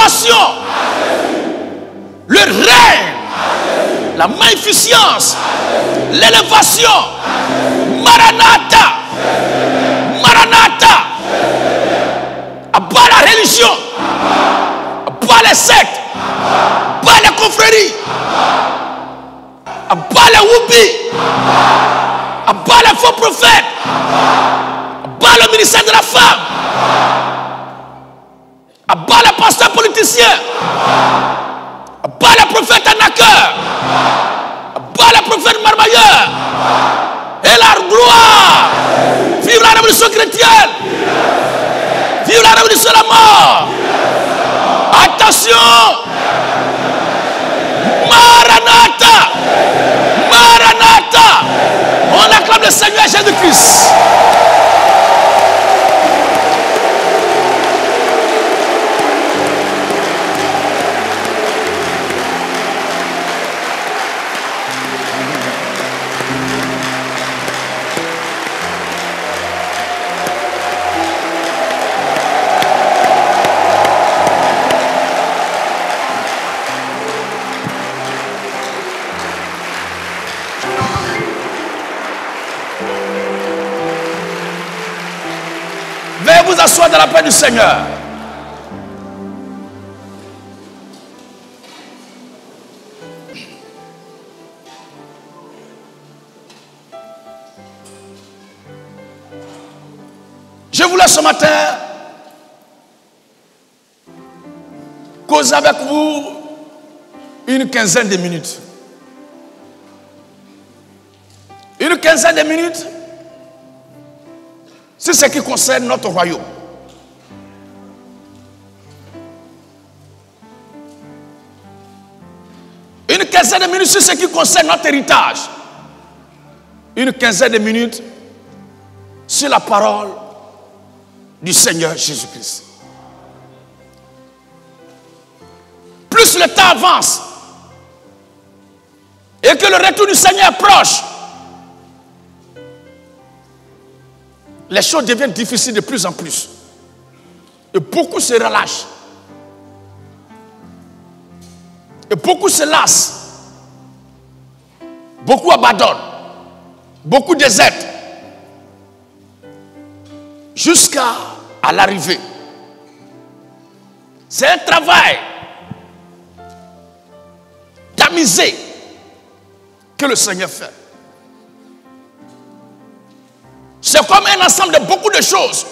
l'exaltation, le règne, la magnificence, l'élévation. Maranatha, Maranatha. Abat la religion, abat les sectes, abat les confréries, abat les whoopis, abat les faux prophètes, abat le ministère de la femme, abat les pasteurs politiciens, abat les prophètes arnaqueurs, abat les prophètes marmailleurs. Et la gloire, vive la révolution chrétienne, vive la révolution de la mort. Attention, Maranatha, Maranatha. On acclame le Seigneur Jésus-Christ. Vous asseoir dans la paix du Seigneur. Je voulais ce matin causer avec vous une quinzaine de minutes. Une quinzaine de minutes c'est ce qui concerne notre royaume. Une quinzaine de minutes sur ce qui concerne notre héritage. Une quinzaine de minutes sur la parole du Seigneur Jésus-Christ. Plus le temps avance et que le retour du Seigneur est proche, les choses deviennent difficiles de plus en plus. Et beaucoup se relâchent. Et beaucoup se lassent. Beaucoup abandonnent. Beaucoup désertent. Jusqu'à l'arrivée. C'est un travail tamisé que le Seigneur fait. C'est comme un ensemble de beaucoup de choses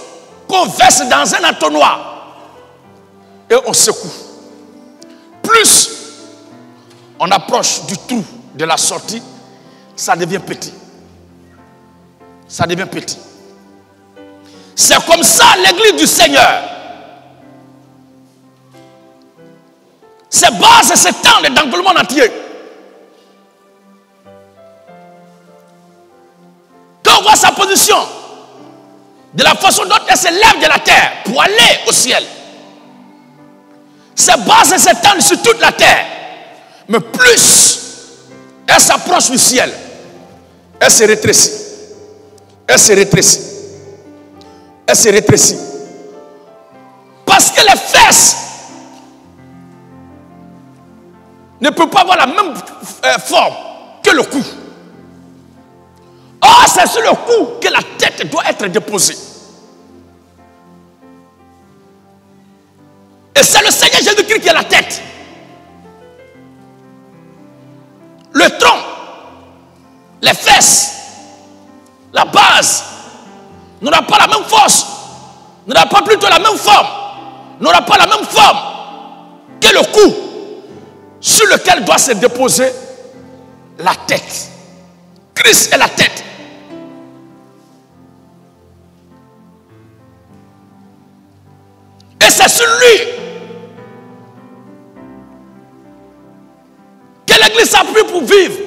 qu'on verse dans un entonnoir et on secoue. Plus on approche du trou de la sortie, ça devient petit. Ça devient petit. C'est comme ça l'église du Seigneur. Ses bases et ses temps dans le monde entier. Quand on voit sa position, de la façon dont elle se lève de la terre pour aller au ciel, ses bases et ses temps sur toute la terre. Mais plus elle s'approche du ciel, elle se rétrécit. Elle se rétrécit. Elle se rétrécit. Parce que les fesses ne peuvent pas avoir la même forme que le cou. Or, c'est sur le cou que la tête doit être déposée. Et c'est le Seigneur Jésus-Christ qui est la tête. Le tronc, les fesses, la base n'aura pas la même force, n'aura pas plutôt la même forme, n'aura pas la même forme que le cou sur lequel doit se déposer la tête. Christ est la tête. Et c'est sur lui que l'église s'appuie pour vivre.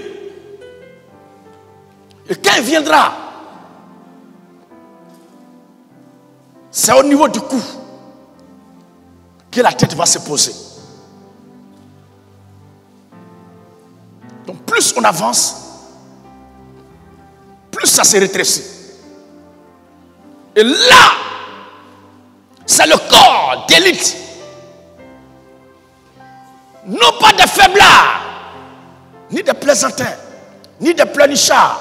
Et quand il viendra, c'est au niveau du cou que la tête va se poser. Donc plus on avance, plus ça se rétrécit. Et là, c'est le corps d'élite non pas des faiblards, ni des plaisantins, ni des pleurnichards,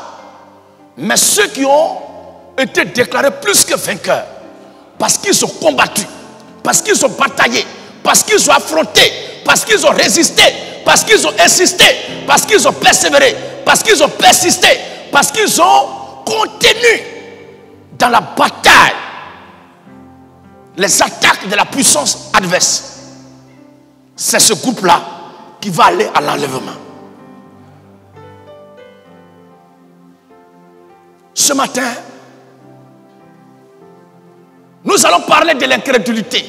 mais ceux qui ont été déclarés plus que vainqueurs, parce qu'ils ont combattu, parce qu'ils ont bataillé, parce qu'ils ont affronté, parce qu'ils ont résisté, parce qu'ils ont insisté, parce qu'ils ont persévéré, parce qu'ils ont persisté, parce qu'ils ont contenu dans la bataille les attaques de la puissance adverse. C'est ce groupe-là qui va aller à l'enlèvement. Ce matin, nous allons parler de l'incrédulité.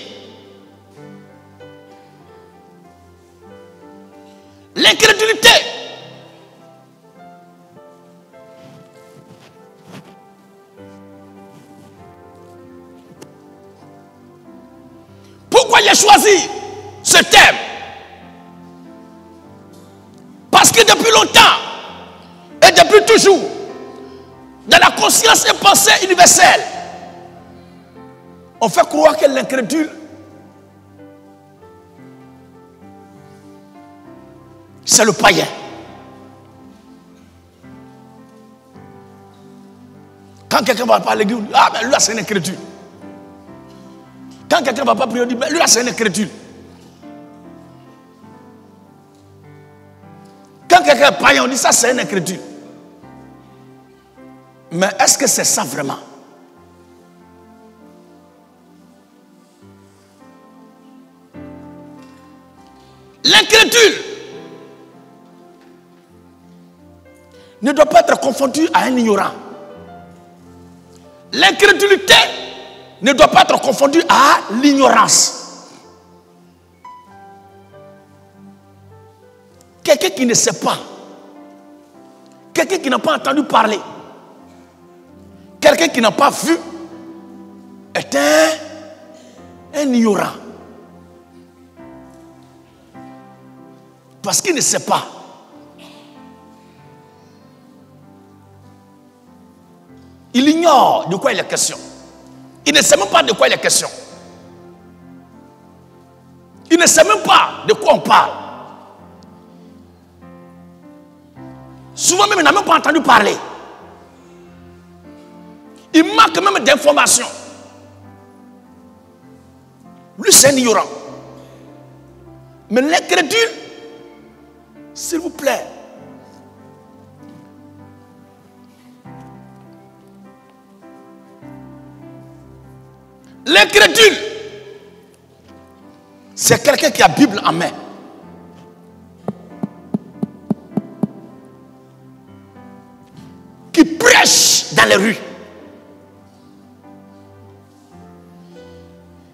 L'incrédulité. Pourquoi j'ai choisi ce thème? Parce que depuis longtemps et depuis toujours, dans la conscience et pensée universelle, on fait croire que l'incrédule, c'est le païen. Quand quelqu'un ne va pas à l'église, ah ben lui là c'est un incrédule. Quand quelqu'un ne va pas prier, on dit ben lui là c'est un incrédule. Quand quelqu'un est païen, on dit ça c'est un incrédule. Mais est-ce que c'est ça vraiment? L'incrédule ne doit pas être confondu à un ignorant. L'incrédulité ne doit pas être confondue à l'ignorance. Quelqu'un qui ne sait pas, quelqu'un qui n'a pas entendu parler, quelqu'un qui n'a pas vu est un ignorant. Parce qu'il ne sait pas. Il ignore de quoi il est question. Il ne sait même pas de quoi il est question. Il ne sait même pas de quoi on parle. Souvent même, il n'a même pas entendu parler. Il manque même d'informations. Lui, c'est un ignorant. Mais l'incrédule, s'il vous plaît, l'incrédule, c'est quelqu'un qui a la Bible en main. Qui prêche dans les rues.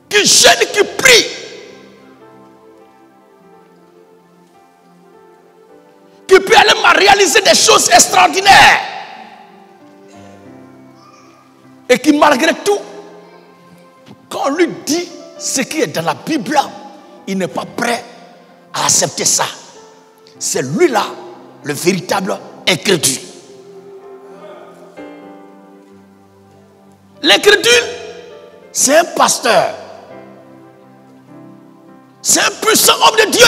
Qui jeûne, qui prie. Qui peut aller réaliser des choses extraordinaires. Et qui malgré tout, quand on lui dit ce qui est dans la Bible, il n'est pas prêt à accepter ça. C'est lui-là, le véritable incrédule. L'incrédule, c'est un pasteur. C'est un puissant homme de Dieu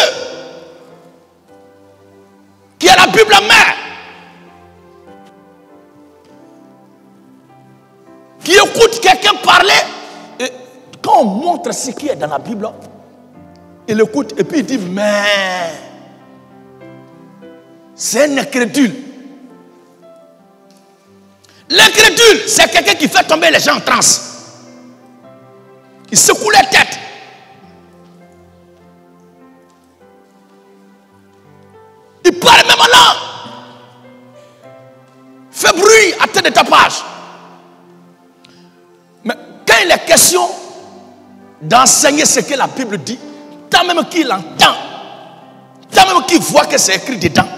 qui a la Bible en main, qui écoute quelqu'un parler. Et quand on montre ce qui est dans la Bible, il écoute et puis il dit mais c'est un incrédule. L'incrédule, c'est quelqu'un qui fait tomber les gens en transe. Il secoue les têtes. Il parle même en langue. Fait bruit à tête de tapage. Mais quand il est question d'enseigner ce que la Bible dit, tant même qu'il entend, tant même qu'il voit que c'est écrit dedans,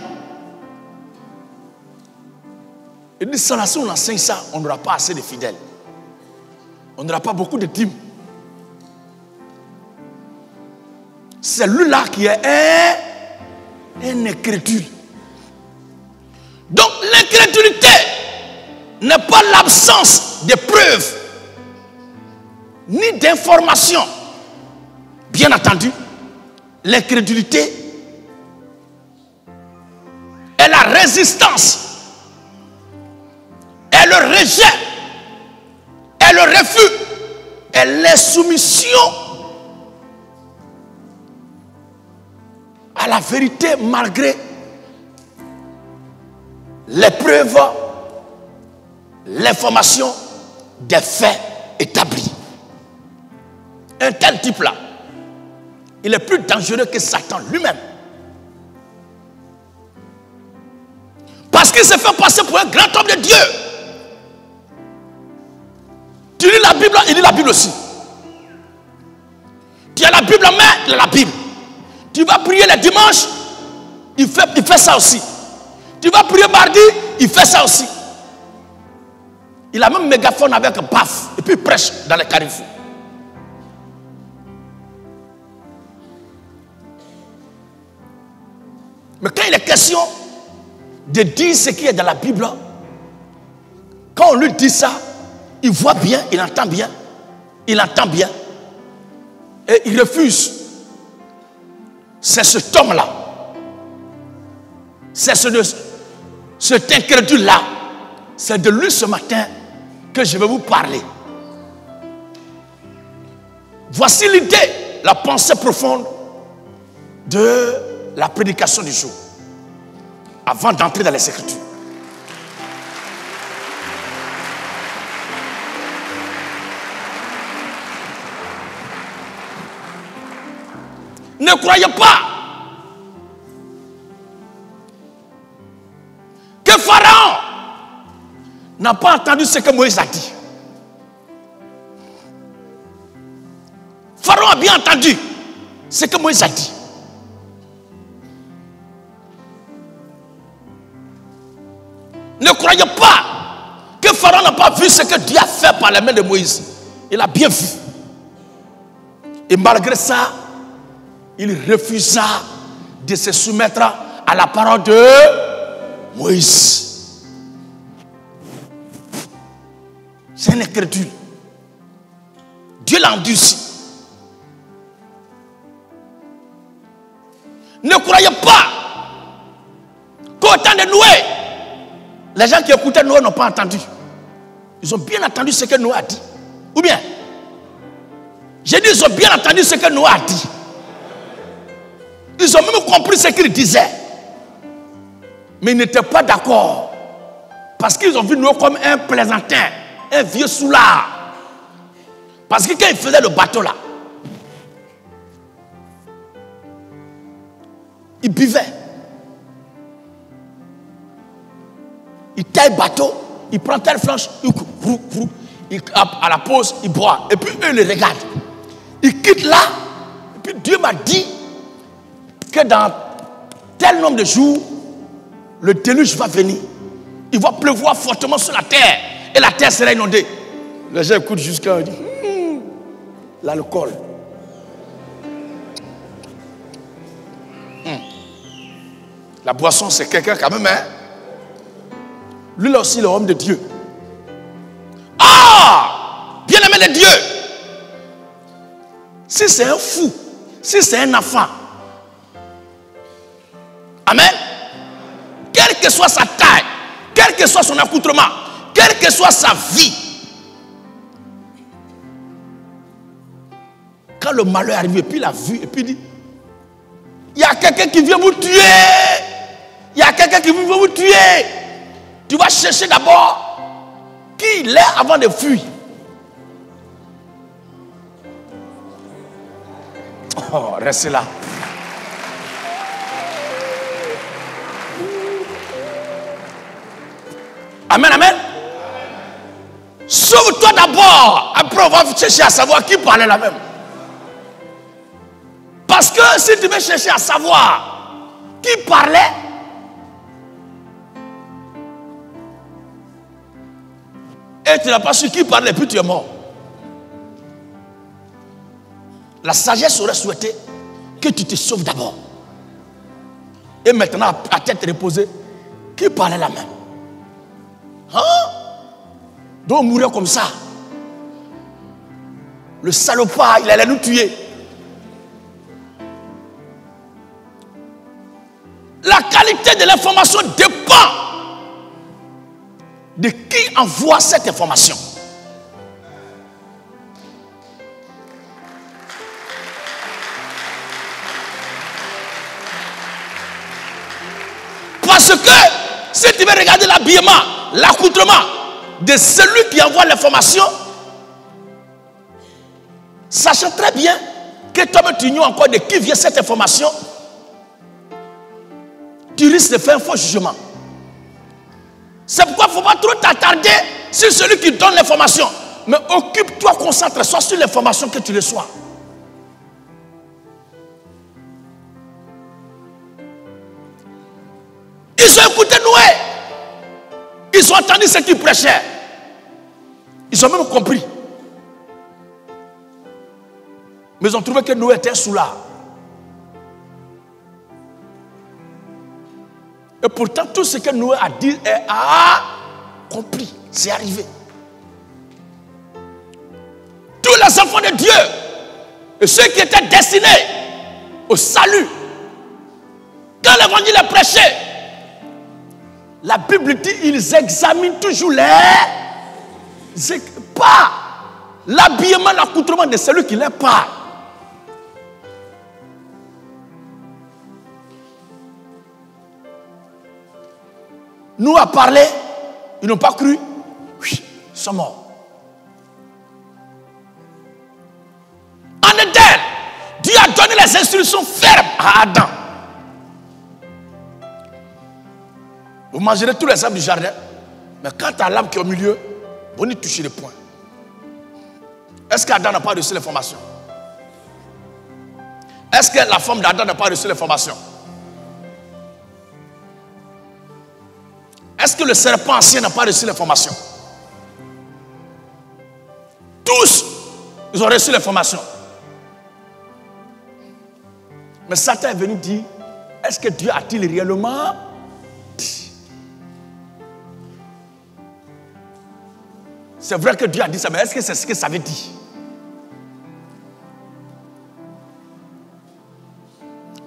il dit ça, si on enseigne ça, on n'aura pas assez de fidèles. On n'aura pas beaucoup de dîmes. C'est lui-là qui est un incrédule. Donc l'incrédulité n'est pas l'absence de preuves ni d'informations. Bien entendu, l'incrédulité est la résistance, est le rejet, est le refus, est l'insoumission à la vérité malgré les preuves, l'information des faits établis. Un tel type-là, il est plus dangereux que Satan lui-même. Parce qu'il s'est fait passer pour un grand homme de Dieu. Tu lis la Bible, il lit la Bible aussi. Tu as la Bible en main, il a la Bible. Tu vas prier le dimanche, il fait ça aussi. Tu vas prier mardi, il fait ça aussi. Il a même un mégaphone avec un paf, et puis il prêche dans les carrefours. Mais quand il est question de dire ce qui est dans la Bible, quand on lui dit ça, il voit bien, il entend bien, et il refuse. C'est cet homme-là, c'est cet incrédule-là, c'est de lui ce matin que je vais vous parler. Voici l'idée, la pensée profonde de la prédication du jour, avant d'entrer dans les Écritures. Ne croyez pas que Pharaon n'a pas entendu ce que Moïse a dit. Pharaon a bien entendu ce que Moïse a dit. Ne croyez pas que Pharaon n'a pas vu ce que Dieu a fait par la main de Moïse. Il a bien vu. Et malgré ça, il refusa de se soumettre à la parole de Moïse. C'est un incrédule. Dieu l'a endurci. Ne croyez pas qu'au temps de Noé, les gens qui écoutaient Noé n'ont pas entendu. Ils ont bien entendu ce que Noé a dit. Ou bien, j'ai dit, ils ont bien entendu ce que Noé a dit. Ils ont même compris ce qu'il disait. Mais ils n'étaient pas d'accord. Parce qu'ils ont vu Noé comme un plaisantin, un vieux soulard. Parce que quand il faisait le bateau là, il buvait. Il taille le bateau, il prend telle flanche, il à la pause, il boit. Et puis eux, ils le regardent. Il quitte là, et puis Dieu m'a dit que dans tel nombre de jours, le déluge va venir. Il va pleuvoir fortement sur la terre. Et la terre sera inondée. Les gens écoutent jusqu'à dire, l'alcool. La boisson, c'est quelqu'un quand même, hein? Lui là aussi, l'homme de Dieu. Ah! Bien-aimé de Dieu. Si c'est un fou, si c'est un enfant, amen. Quelle que soit sa taille, quel que soit son accoutrement, quelle que soit sa vie, quand le malheur arrive, et puis il a vu, et puis il dit, il y a quelqu'un qui vient vous tuer. Il y a quelqu'un qui veut vous tuer. Tu vas chercher d'abord qui il est avant de fuir. Oh, restez là. Amen, amen. Sauve-toi d'abord. Après, on va chercher à savoir qui parlait là même. Parce que si tu veux chercher à savoir qui parlait, et tu n'as pas su qui parlait, puis tu es mort. La sagesse aurait souhaité que tu te sauves d'abord. Et maintenant, à tête reposée, qui parlait là même? Hein? Donc mourir comme ça. Le salopard, il allait nous tuer. La qualité de l'information dépend de qui envoie cette information. Parce que si tu veux regarder l'habillement, l'accoutrement de celui qui envoie l'information, sachant très bien que toi-même tu ignores encore de qui vient cette information, tu risques de faire un faux jugement. C'est pourquoi il ne faut pas trop t'attarder sur celui qui donne l'information. Mais occupe-toi, concentre-toi sur l'information que tu reçois. Ils ont écouté Noé. Ils ont entendu ce qu'il prêchait. Ils ont même compris. Mais ils ont trouvé que Noé était un soulard. Et pourtant, tout ce que Noé a dit a compris. C'est arrivé. Tous les enfants de Dieu et ceux qui étaient destinés au salut, quand l'évangile est prêché, la Bible dit ils examinent toujours pas l'habillement, l'accoutrement de celui qui les parle. Nous a parlé, ils n'ont pas cru, oui, ils sont morts. En Éden, Dieu a donné les instructions fermes à Adam. Vous mangerez tous les arbres du jardin, mais quand tu as l'arbre qui est au milieu, vous n'y touchez les poings. Est-ce qu'Adam n'a pas reçu l'information? Est-ce que la femme d'Adam n'a pas reçu l'information? Est-ce que le serpent ancien n'a pas reçu l'information? Tous, ils ont reçu l'information. Mais Satan est venu dire, est-ce que Dieu a-t-il réellement dit? C'est vrai que Dieu a dit ça, mais est-ce que c'est ce que ça veut dire?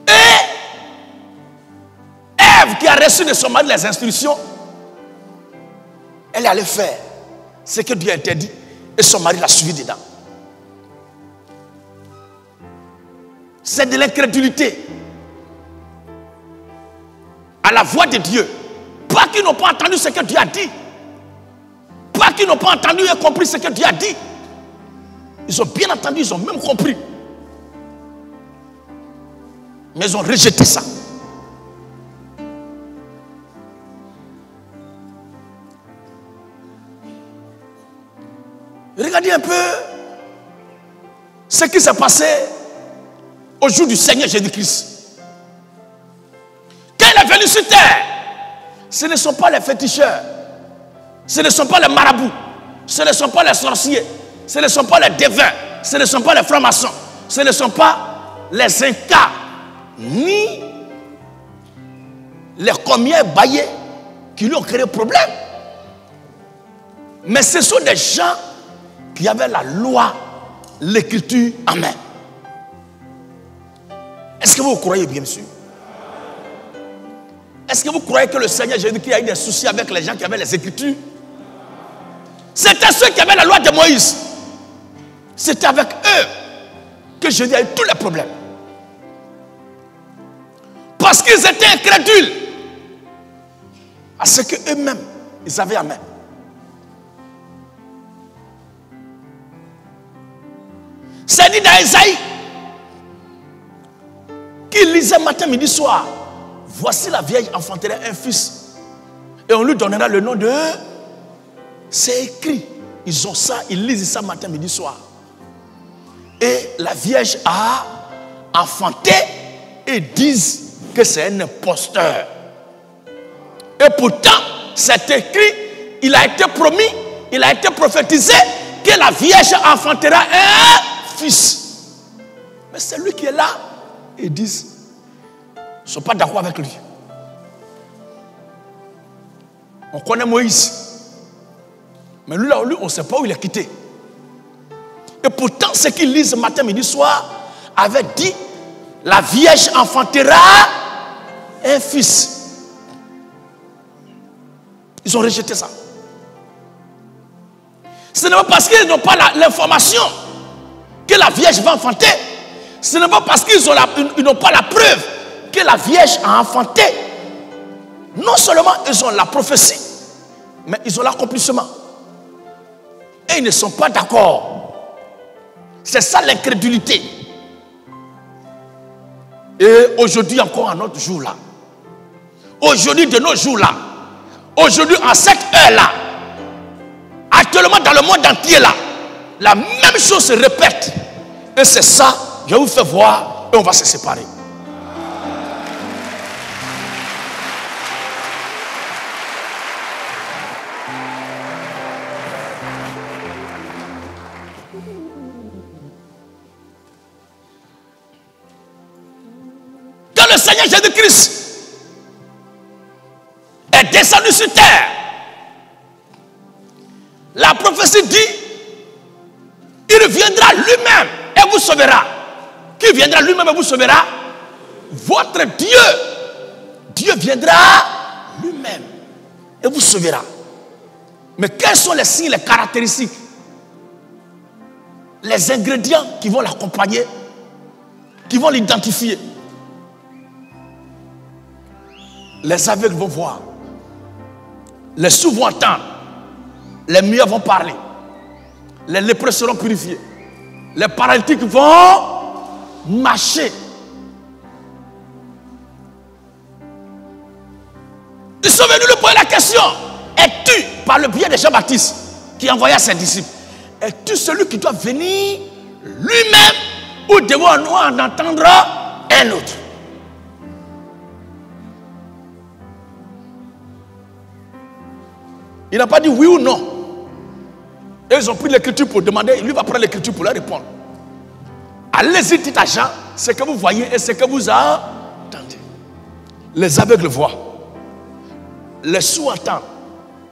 Et Ève qui a reçu de son mari les instructions, elle allait faire ce que Dieu a interdit et son mari l'a suivi dedans. C'est de l'incrédulité à la voix de Dieu. Pas qu'ils n'ont pas entendu ce que Dieu a dit. Pas qu'ils n'ont pas entendu et compris ce que Dieu a dit. Ils ont bien entendu, ils ont même compris. Mais ils ont rejeté ça. Regardez un peu ce qui s'est passé au jour du Seigneur Jésus-Christ. Quand il est venu sur terre, ce ne sont pas les féticheurs, ce ne sont pas les marabouts, ce ne sont pas les sorciers, ce ne sont pas les devins, ce ne sont pas les francs-maçons, ce ne sont pas les incas, ni les comiers baillés qui lui ont créé problème. Mais ce sont des gens qui avaient la loi, l'écriture en main. Est-ce que vous croyez bien sûr? Est-ce que vous croyez que le Seigneur Jésus-Christ a eu des soucis avec les gens qui avaient les écritures? C'était ceux qui avaient la loi de Moïse. C'était avec eux que Jésus a eu tous les problèmes. Parce qu'ils étaient incrédules à ce qu'eux-mêmes, ils avaient en main. C'est dit dans Isaïe, qu'il lisait matin, midi, soir. Voici la vieille enfantera un fils. Et on lui donnera le nom de... C'est écrit. Ils ont ça, ils lisent ça matin, midi, soir. Et la vierge a enfanté et disent que c'est un imposteur. Et pourtant, c'est écrit, il a été promis, il a été prophétisé que la vierge enfantera un fils. Mais c'est lui qui est là. Ils disent, ils ne sont pas d'accord avec lui. On connaît Moïse. Mais lui, là, on ne sait pas où il est quitté. Et pourtant, ce qu'ils lisent matin, midi, soir, avait dit, la vierge enfantera un fils. Ils ont rejeté ça. Ce n'est pas parce qu'ils n'ont pas l'information que la Vierge va enfanter. Ce n'est pas parce qu'ils n'ont pas la preuve que la Vierge a enfanté. Non seulement ils ont la prophétie, mais ils ont l'accomplissement. Et ils ne sont pas d'accord. C'est ça l'incrédulité. Et aujourd'hui encore, à notre jour là, aujourd'hui de nos jours là, aujourd'hui en cette heure là, actuellement dans le monde entier là, la même chose se répète. Et c'est ça, je vais vous faire voir et on va se séparer. Quand le Seigneur Jésus-Christ est descendu sur terre, la prophétie dit, il viendra lui-même et vous sauvera. Qui viendra lui-même et vous sauvera? Votre Dieu. Dieu viendra lui-même et vous sauvera. Mais quels sont les signes, les caractéristiques, les ingrédients qui vont l'accompagner, qui vont l'identifier? Les aveugles vont voir, les sourds vont entendre, les muets vont parler, les lépreux seront purifiés, les paralytiques vont marcher. Ils sont venus lui poser la question: es-tu, par le biais de Jean-Baptiste qui envoya ses disciples, es-tu celui qui doit venir lui-même ou devons-nous en entendre un autre? Il n'a pas dit oui ou non. Et ils ont pris l'écriture pour demander, lui va prendre l'écriture pour leur répondre. Allez-y, dites à Jean ce que vous voyez et ce que vous entendez. Les aveugles voient, les sourds entendent,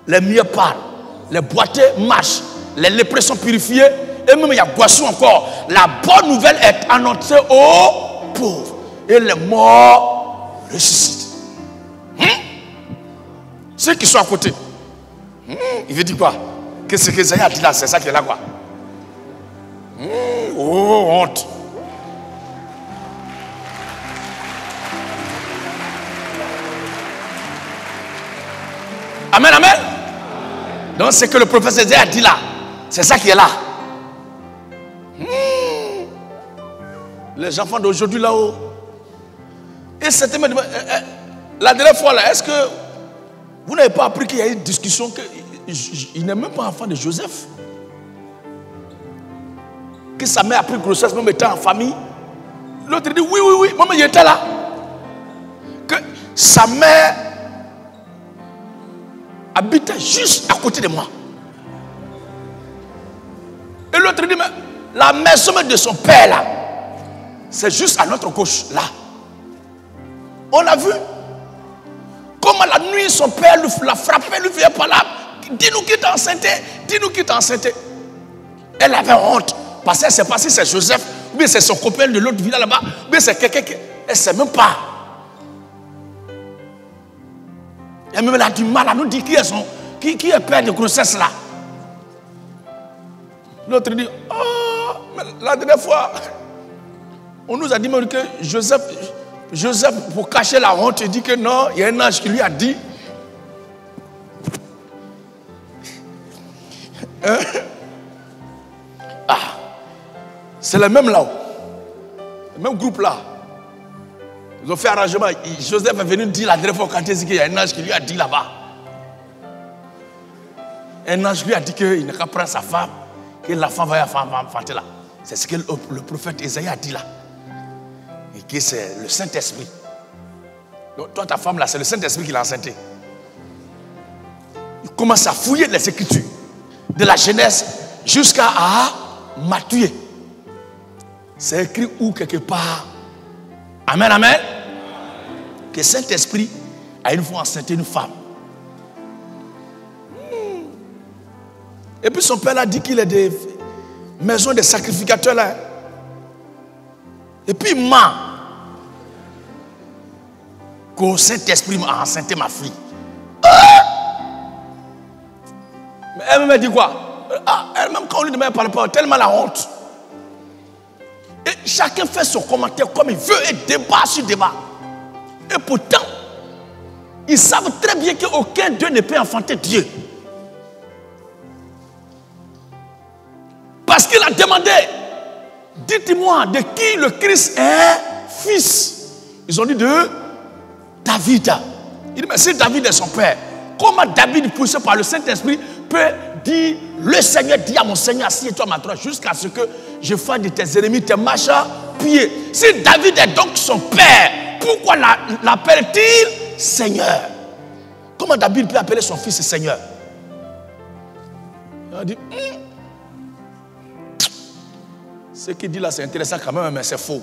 les muets parlent, les boiteux marchent, les lépreux sont purifiés, et même il y a Guassou encore. La bonne nouvelle est annoncée aux pauvres et les morts ressuscitent. Ceux qui sont à côté, il veut dire quoi? Que ce que Isaïe a dit là, c'est ça qui est là quoi? Oh, honte. Amen, amen. Donc ce que le prophète Isaïe a dit là, c'est ça qui est là. Les enfants d'aujourd'hui là-haut. Et c'était la dernière fois là, est-ce que vous n'avez pas appris qu'il y a eu une discussion qu'il n'est même pas enfant de Joseph? Que sa mère a pris grossesse même étant en famille. L'autre dit oui, maman il était là. Que sa mère habitait juste à côté de moi. Et l'autre dit mais la maison de son père là, c'est juste à notre gauche là. On a vu comment la nuit son père l'a frappé, lui faisait par là. Dis-nous qui t'a enceinté, dis-nous qui t'a enceinté. Elle avait honte. Parce qu'elle ne sait pas si c'est Joseph, ou bien c'est son copain de l'autre village là-bas, ou bien c'est quelqu'un qui... Elle ne sait même pas. Et même elle a du mal à nous dire qui est père de grossesse là. L'autre dit, oh, mais la dernière fois, on nous a dit même que Joseph, pour cacher la honte, il dit que non, il y a un ange qui lui a dit. C'est le même là-haut. Le même groupe là. Ils ont fait arrangement. Joseph est venu dire la dernière fois quand il dit qu'il y a un ange qui lui a dit là-bas. Un ange lui a dit qu'il n'a qu'à prendre sa femme, que l'enfant va enfanter là. C'est ce que le prophète Isaïe a dit là. Et que c'est le Saint-Esprit. Donc, toi, ta femme là, c'est le Saint-Esprit qui l'a enceintée. Il commence à fouiller les Écritures. De la Genèse jusqu'à Matthieu. C'est écrit où quelque part. Amen, amen. Que Saint-Esprit a une fois enceinté une femme. Et puis son père a dit qu'il est des maisons de sacrificateurs là. Et puis il ment. qu'au Saint-Esprit m'a enceinté ma fille. Mais elle me dit quoi? Elle-même, quand on lui demande, elle ne parle pas, tellement la honte. Et chacun fait son commentaire comme il veut et débat sur débat. Et pourtant, ils savent très bien qu'aucun Dieu ne peut enfanter Dieu. Parce qu'il a demandé, dites-moi de qui le Christ est fils. Ils ont dit de David. Il dit, mais si David est son père, comment David, poussé par le Saint-Esprit, peut dire, le Seigneur dit à mon Seigneur, assieds-toi à ma droite jusqu'à ce que je fasse de tes ennemis tes marches à pied. Si David est donc son père, pourquoi l'appelle-t-il Seigneur? Comment David peut appeler son fils Seigneur? Il a dit, ce qu'il dit là, c'est intéressant quand même, mais c'est faux.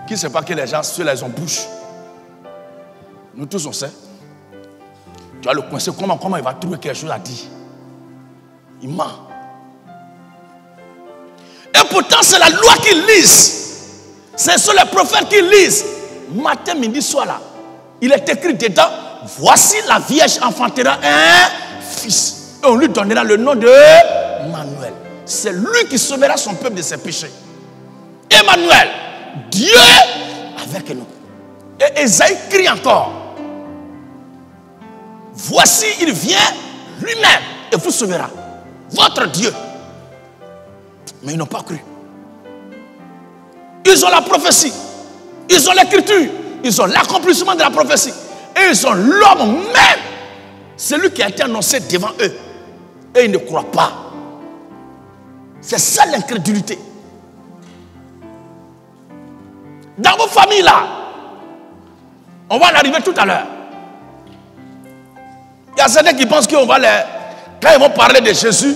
Qui ne sait pas que les gens, ceux-là, ils ont bouche. Nous tous, on sait. Tu vas le coincer, comment il va trouver quelque chose à dire? Il ment. Et pourtant, c'est la loi qu'ils lisent. Ce sont les prophètes qui lisent. Matin, midi, soir là. Il est écrit dedans, voici la Vierge enfantera un fils. Et on lui donnera le nom de Emmanuel. C'est lui qui sauvera son peuple de ses péchés. Emmanuel, Dieu avec nous. Et Esaïe crie encore. Voici, il vient lui-même et vous sauvera. Votre Dieu. Mais ils n'ont pas cru. Ils ont la prophétie. Ils ont l'écriture. Ils ont l'accomplissement de la prophétie. Et ils ont l'homme même. Celui qui a été annoncé devant eux. Et ils ne croient pas. C'est ça l'incrédulité. Dans vos familles là, on va en arriver tout à l'heure. Il y a certains qui pensent qu'on va quand ils vont parler de Jésus,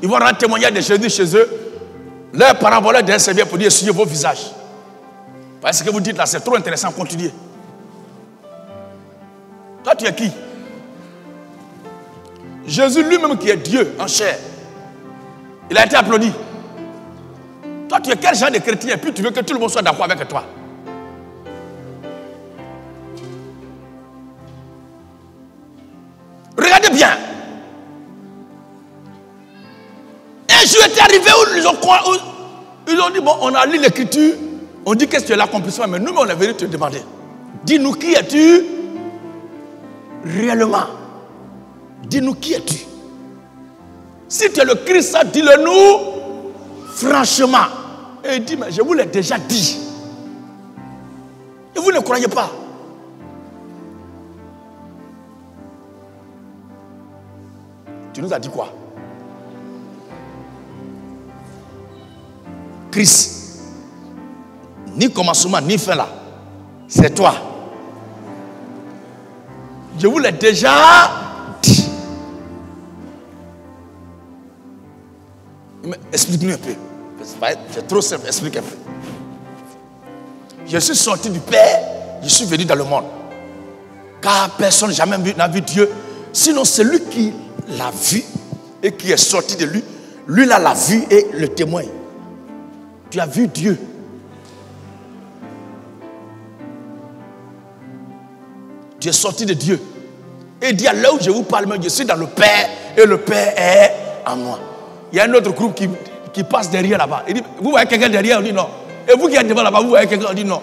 ils vont rendre témoignage de Jésus chez eux. Leurs parents vont leur donner un serviette pour dire essuyez vos visages. Parce que ce que vous dites là, c'est trop intéressant, continuez. Toi, tu es qui? Jésus lui-même qui est Dieu en chair. Il a été applaudi. Toi, tu es quel genre de chrétien et puis tu veux que tout le monde soit d'accord avec toi? Regardez bien. Un jour était arrivé où ils ont dit, bon, on a lu l'écriture, on dit que tu es l'accomplissement, mais nous, on est venu te demander. Dis-nous qui es-tu réellement? Dis-nous qui es-tu? Si tu es le Christ, dis-le nous franchement. Et il dit, mais je vous l'ai déjà dit. Et vous ne croyez pas. Tu nous as dit quoi? Christ, ni commencement, ni fin là. C'est toi. Je vous l'ai déjà dit. Mais explique-nous un peu. C'est trop simple, explique un peu. Je suis sorti du Père, je suis venu dans le monde. Car personne jamais n'a vu Dieu. Sinon, c'est lui qui l'a vu et qui est sorti de lui. Lui là l'a vu et le témoigne. Tu as vu Dieu. Tu es sorti de Dieu. Et il dit à l'heure où je vous parle, je suis dans le Père et le Père est en moi. Il y a un autre groupe qui passe derrière là-bas. Il dit, vous voyez quelqu'un derrière? On dit non. Et vous qui êtes devant là-bas, vous voyez quelqu'un? On dit non.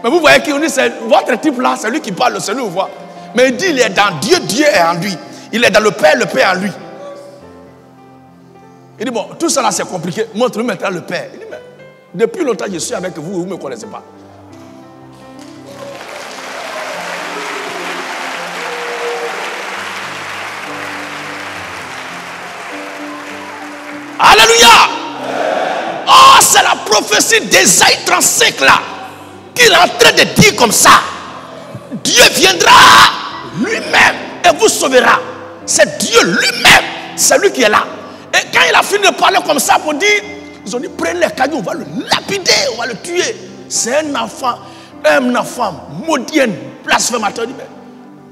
Mais vous voyez qui? On dit, c'est votre type là, c'est lui qui parle, c'est lui on voit. Mais il dit, il est dans Dieu, Dieu est en lui. Il est dans le Père en lui. Il dit, bon, tout ça là c'est compliqué. Montre-moi maintenant le Père. Il dit, mais depuis longtemps je suis avec vous, vous ne me connaissez pas. Alléluia. Oh, c'est la prophétie d'Ésaïe 35 là. Qu'il est en train de dire comme ça. Dieu viendra lui-même et vous sauvera. C'est Dieu lui-même. C'est lui qui est là. Et quand il a fini de parler comme ça pour dire, ils ont dit, prenez les cailloux, on va le lapider, on va le tuer. C'est un enfant maudit, un blasphémateur. Il dit, mais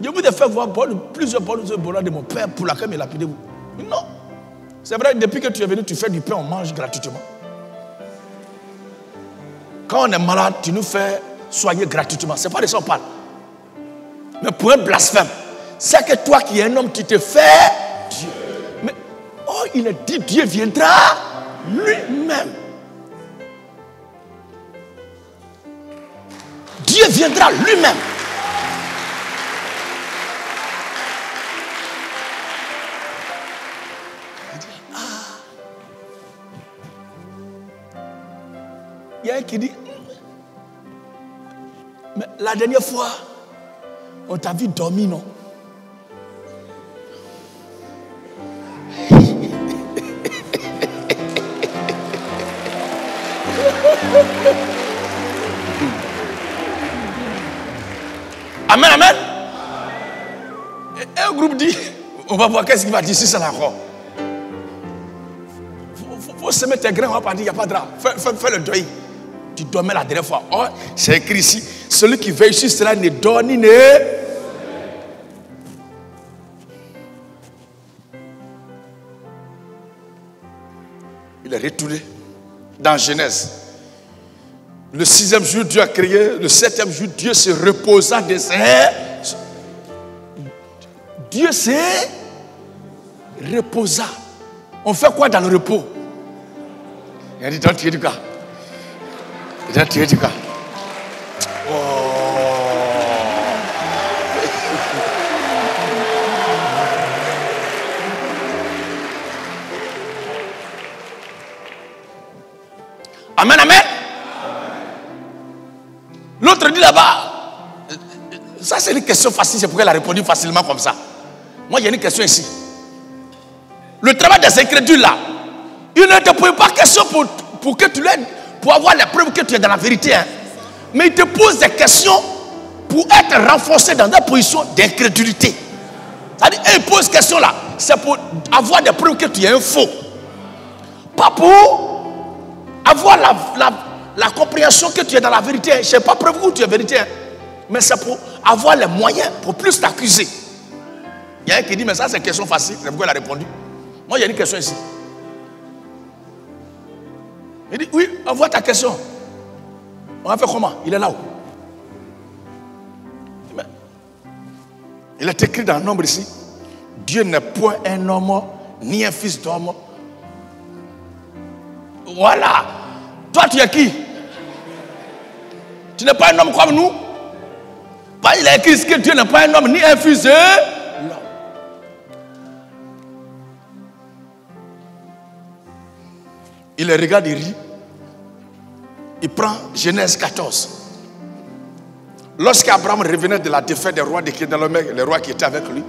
je vous ai fait voir plusieurs bonnes œuvres de mon père pour laquelle me lapidez-vous. Non. C'est vrai, depuis que tu es venu, tu fais du pain, on mange gratuitement. Quand on est malade, tu nous fais soigner gratuitement. Ce n'est pas de ça qu'on parle. Mais pour un blasphème, c'est que toi qui es un homme qui te fait Dieu. Mais, oh, il a dit, Dieu viendra lui-même. Dieu viendra lui-même. Il y a un qui dit, mais la dernière fois, on t'a vu dormir, non? Amen, amen. Et un groupe dit, on va voir qu'est-ce qu'il va dire si c'est encore. Faut semer tes grains, on va pas dire, il n'y a pas de drap. Fais le deuil. Tu dormais la dernière fois. Oh, c'est écrit ici, celui qui veille sur cela ne dort ni ne... Il est retourné dans Genèse. Le 6e jour, Dieu a créé. Le 7e jour, Dieu se reposa de ses... Dieu se reposa. On fait quoi dans le repos? Il a dit, dans tu es du gars. Dans tu es du gars. Oh. Amen, amen. L'autre dit là-bas, ça c'est une question facile, c'est pourquoi elle a répondu facilement comme ça. Moi, il y a une question ici. Le travail des incrédules là, il ne te pose pas question pour que tu l'aides, pour avoir les preuves que tu es dans la vérité. Hein. Mais il te pose des questions pour être renforcé dans une position d'incrédulité. C'est-à-dire, il pose question là, c'est pour avoir des preuves que tu es un faux. Pas pour avoir la compréhension que tu es dans la vérité. Je ne sais pas preuve où tu es vérité. Hein. Mais c'est pour avoir les moyens pour plus t'accuser. Il y a un qui dit, mais ça c'est une question facile. C'est pourquoi il a répondu. Moi, il y a une question ici. Il dit, oui, envoie ta question. On va faire comment? Il est là-haut. Il est écrit dans le nombre ici. Dieu n'est point un homme, ni un fils d'homme. Voilà. Toi, tu es qui? Tu n'es pas un homme comme nous? Il a écrit que Dieu n'est pas un homme, ni un fils de l'homme. Il regarde, il rit. Il prend Genèse 14. Lorsqu'Abraham revenait de la défaite des rois de Kédalomèque, les rois qui étaient avec lui,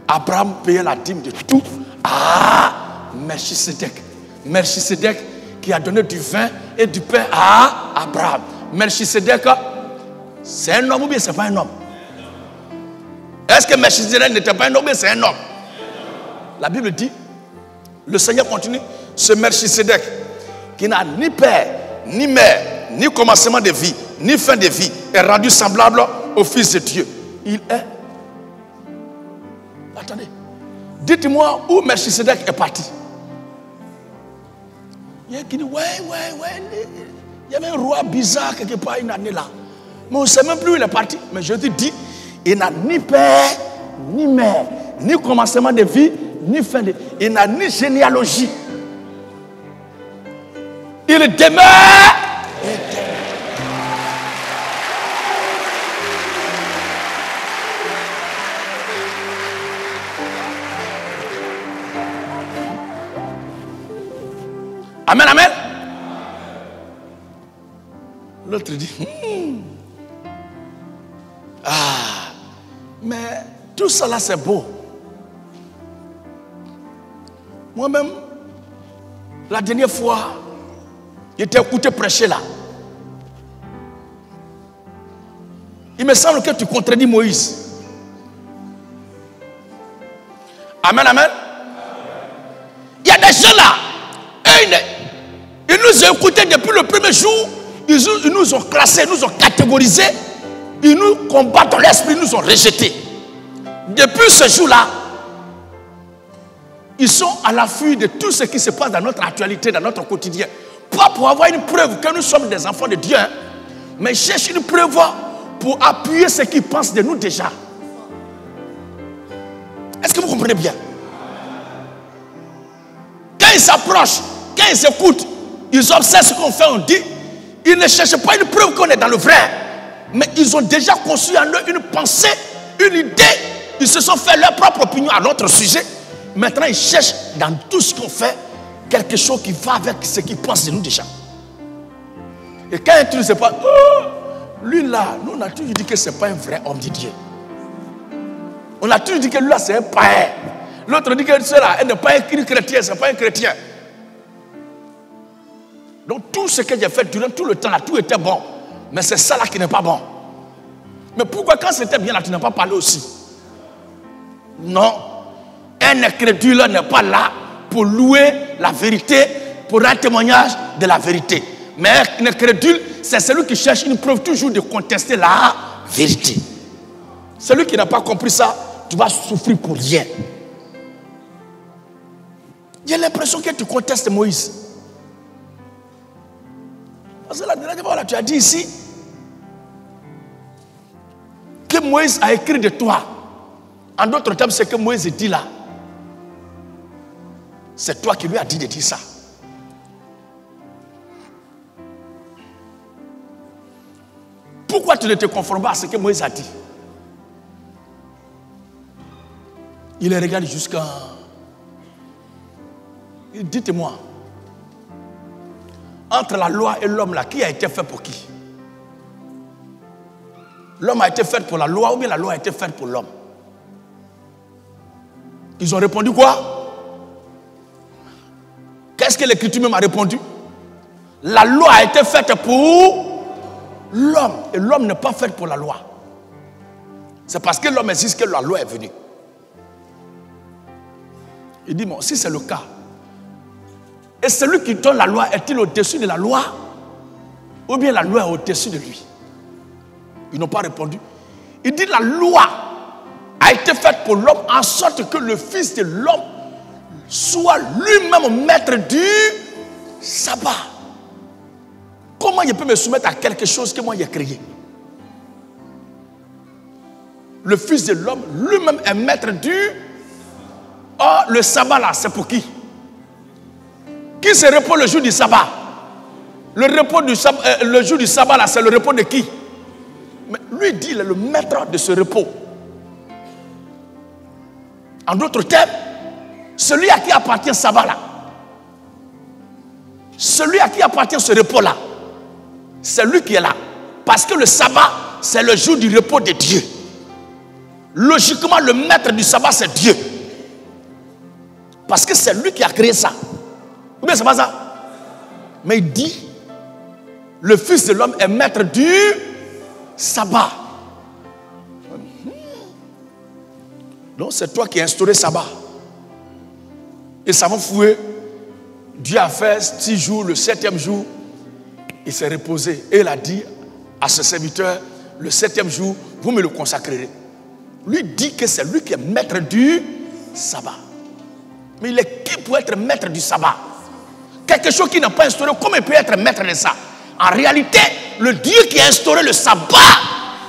Abraham payait la dîme de tout à Melchisédek. Melchisédek qui a donné du vin et du pain à Abraham. Melchisédek, c'est un homme ou bien c'est pas un homme? Est-ce que Melchisédek n'était pas un homme ou bien c'est un homme? La Bible dit, le Seigneur continue, ce Melchisédek qui n'a ni père, ni mère, ni commencement de vie, ni fin de vie, est rendu semblable au Fils de Dieu. Il est... Attendez. Dites-moi où Melchisédek est parti. Il y a qui dit, ouais. Il y avait un roi bizarre quelque part une année là. Mais on ne sait même plus où il est parti. Mais je te dis, il n'a ni père, ni mère, ni commencement de vie, ni fin de vie. Il n'a ni généalogie. Il demeure éternel. Amen, amen. L'autre dit, mais tout ça là c'est beau. Moi-même, la dernière fois, j'étais écouté prêcher là. Il me semble que tu contredis Moïse. Amen, amen. Il y a des gens là. Ils nous ont écoutés depuis le premier jour. Ils nous ont classés, ils nous ont catégorisés Ils nous combattent dans l'esprit, ils nous ont rejetés. Depuis ce jour-là, ils sont à l'affût de tout ce qui se passe dans notre actualité, dans notre quotidien. Pas pour avoir une preuve que nous sommes des enfants de Dieu, hein, mais ils cherchent une preuve pour appuyer ce qu'ils pensent de nous déjà. Est-ce que vous comprenez bien? Quand ils s'approchent, quand ils écoutent, ils observent ce qu'on fait, on dit, ils ne cherchent pas une preuve qu'on est dans le vrai, mais ils ont déjà conçu en eux une pensée, une idée. Ils se sont fait leur propre opinion à notre sujet. Maintenant, ils cherchent dans tout ce qu'on fait quelque chose qui va avec ce qu'ils pensent de nous déjà. Et quand tu ne sais pas, lui là, nous on a toujours dit que ce n'est pas un vrai homme de Dieu. On a toujours dit que lui là, c'est un païen. L'autre dit que cela, elle n'est pas un chrétien, ce n'est pas un chrétien. Donc tout ce que j'ai fait durant tout le temps là, tout était bon. Mais c'est ça là qui n'est pas bon. Mais pourquoi quand c'était bien là, tu n'as pas parlé aussi? Non. Un incrédule n'est pas là pour louer la vérité, pour un témoignage de la vérité. Mais un incrédule, c'est celui qui cherche une preuve toujours de contester la vérité. Celui qui n'a pas compris ça, tu vas souffrir pour rien. J'ai l'impression que tu contestes Moïse. Parce que la dernière fois, tu as dit ici que Moïse a écrit de toi. En d'autres termes, ce que Moïse dit là, c'est toi qui lui as dit de dire ça. Pourquoi tu ne te conformes pas à ce que Moïse a dit? Il les regarde jusqu'à... Dites-moi, entre la loi et l'homme là, qui a été fait pour qui? L'homme a été fait pour la loi ou bien la loi a été faite pour l'homme? Ils ont répondu quoi? Qu'est-ce que l'Écriture même a répondu? La loi a été faite pour l'homme. Et l'homme n'est pas fait pour la loi. C'est parce que l'homme existe que la loi est venue. Il dit, bon, si c'est le cas, et celui qui donne la loi est-il au-dessus de la loi? Ou bien la loi est au-dessus de lui? Ils n'ont pas répondu. Il dit, la loi a été faite pour l'homme en sorte que le Fils de l'homme soit lui-même maître du sabbat. Comment il peut me soumettre à quelque chose que moi j'ai créé? Le Fils de l'homme lui-même est maître du... Or, le sabbat là, c'est pour qui? Qui se repose le jour du sabbat? Le jour du sabbat là, c'est le repos de qui? Mais lui dit, il est le maître de ce repos. En d'autres termes, celui à qui appartient ce sabbat là, celui à qui appartient ce repos là, c'est lui qui est là. Parce que le sabbat, c'est le jour du repos de Dieu. Logiquement, le maître du sabbat, c'est Dieu. Parce que c'est lui qui a créé ça. Ou bien c'est pas ça? Mais il dit, le Fils de l'homme est maître du sabbat. Donc c'est toi qui as instauré le sabbat. Et ça va fouer. Dieu a fait 6 jours, le 7e jour, il s'est reposé. Et il a dit à ses serviteurs, le 7e jour, vous me le consacrerez. Lui dit que c'est lui qui est maître du sabbat. Mais il est qui pour être maître du sabbat? Quelque chose qui n'a pas instauré, comment il peut être maître de ça? En réalité, le Dieu qui a instauré le sabbat,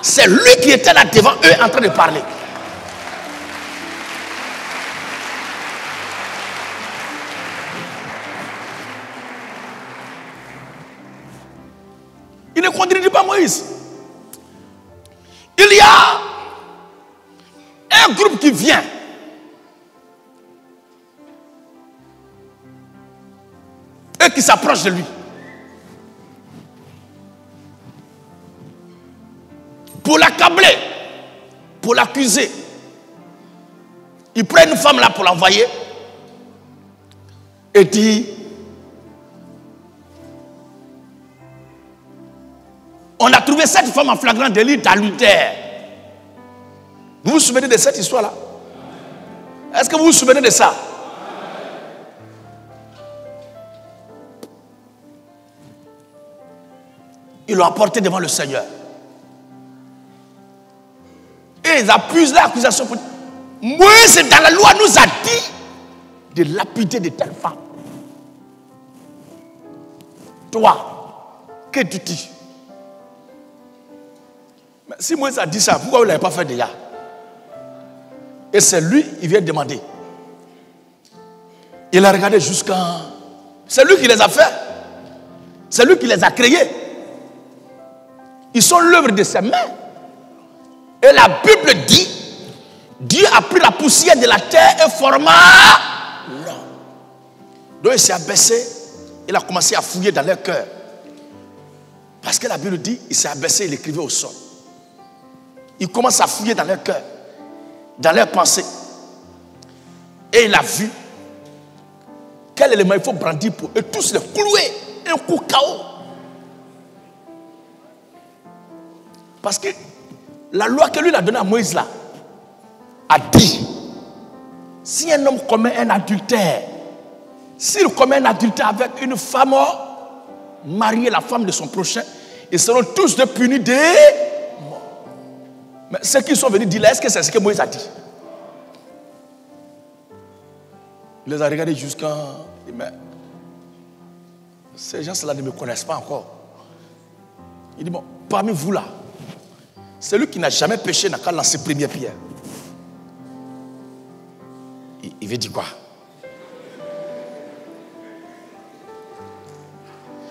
c'est lui qui était là devant eux en train de parler. Il ne contredit pas Moïse. Il y a un groupe qui vient. Et qui s'approche de lui. Pour l'accabler, pour l'accuser. Il prend une femme là pour l'envoyer. Et dit, on a trouvé cette femme en flagrant délit d'adultère. Vous vous souvenez de cette histoire-là? Est-ce que vous vous souvenez de ça? Ils l'ont apporté devant le Seigneur. Et ils appuient l'accusation. Moïse, dans la loi, nous a dit de lapider de telles femmes. Toi, que tu dis? Mais si Moïse a dit ça, pourquoi vous ne l'avez pas fait déjà? Et c'est lui, il vient demander. Il a regardé jusqu'à... C'est lui qui les a fait. C'est lui qui les a créés. Ils sont l'œuvre de ses mains. Et la Bible dit, Dieu a pris la poussière de la terre et forma l'homme. Donc il s'est abaissé, il a commencé à fouiller dans leur cœur. Parce que la Bible dit, il s'est abaissé, il écrivait au sol. Il commence à fouiller dans leur cœur, dans leurs pensées. Et il a vu quel élément il faut brandir pour eux tous les clouer. Un coup KO. Parce que la loi que lui a donnée à Moïse là a dit, si un homme commet un adultère, s'il commet un adultère avec une femme mariée, la femme de son prochain, ils seront tous de punis de mort. Mais ceux qui sont venus dire là, est-ce que c'est ce que Moïse a dit? Il les a regardés jusqu'à... Mais ces gens-là ne me connaissent pas encore. Il dit, bon, parmi vous là, celui qui n'a jamais péché n'a qu'à lancer première pierre. Il veut dire quoi?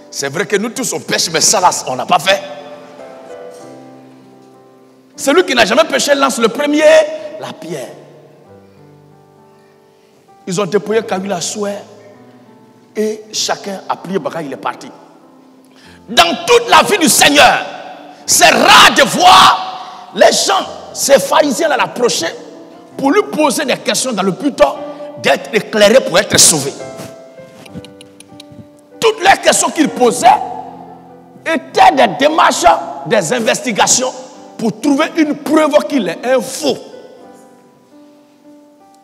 C'est vrai que nous tous on pêche, mais ça là, on n'a pas fait. Celui qui n'a jamais péché lance le premier la pierre. Ils ont déployé Kabila à souhait et chacun a plié bagaille, il est parti. Dans toute la vie du Seigneur, c'est rare de voir les gens, ces pharisiens là, l'approcher pour lui poser des questions dans le but d'être éclairé pour être sauvé. Toutes les questions qu'il posait étaient des démarches, des investigations pour trouver une preuve qu'il est un faux.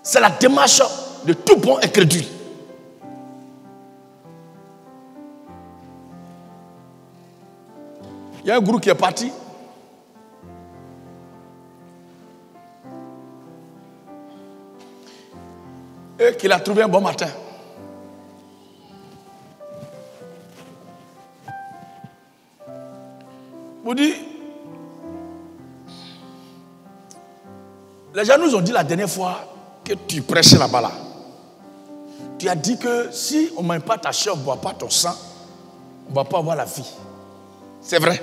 C'est la démarche de tout bon incrédule. Il y a un groupe qui est parti. Et qu'il a trouvé un bon matin. Vous dites, les gens nous ont dit la dernière fois que tu prêchais là-bas là. Tu as dit que si on ne mange pas ta chair, on ne boit pas ton sang, on ne va pas avoir la vie. C'est vrai.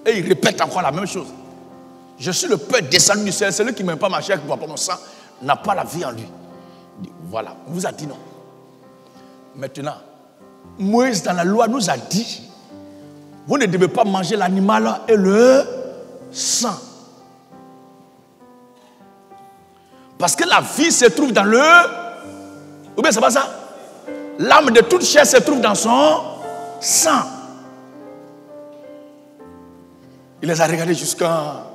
Et il répète encore la même chose. Je suis le peuple descendu du ciel. Celui qui ne m'aime pas ma chair, qui ne boit pas mon sang, n'a pas la vie en lui. Voilà, on vous a dit non. Maintenant, Moïse dans la loi nous a dit, vous ne devez pas manger l'animal et le sang. Parce que la vie se trouve dans le... Ou bien c'est pas ça? L'âme de toute chair se trouve dans son sang. Il les a regardés jusqu'à...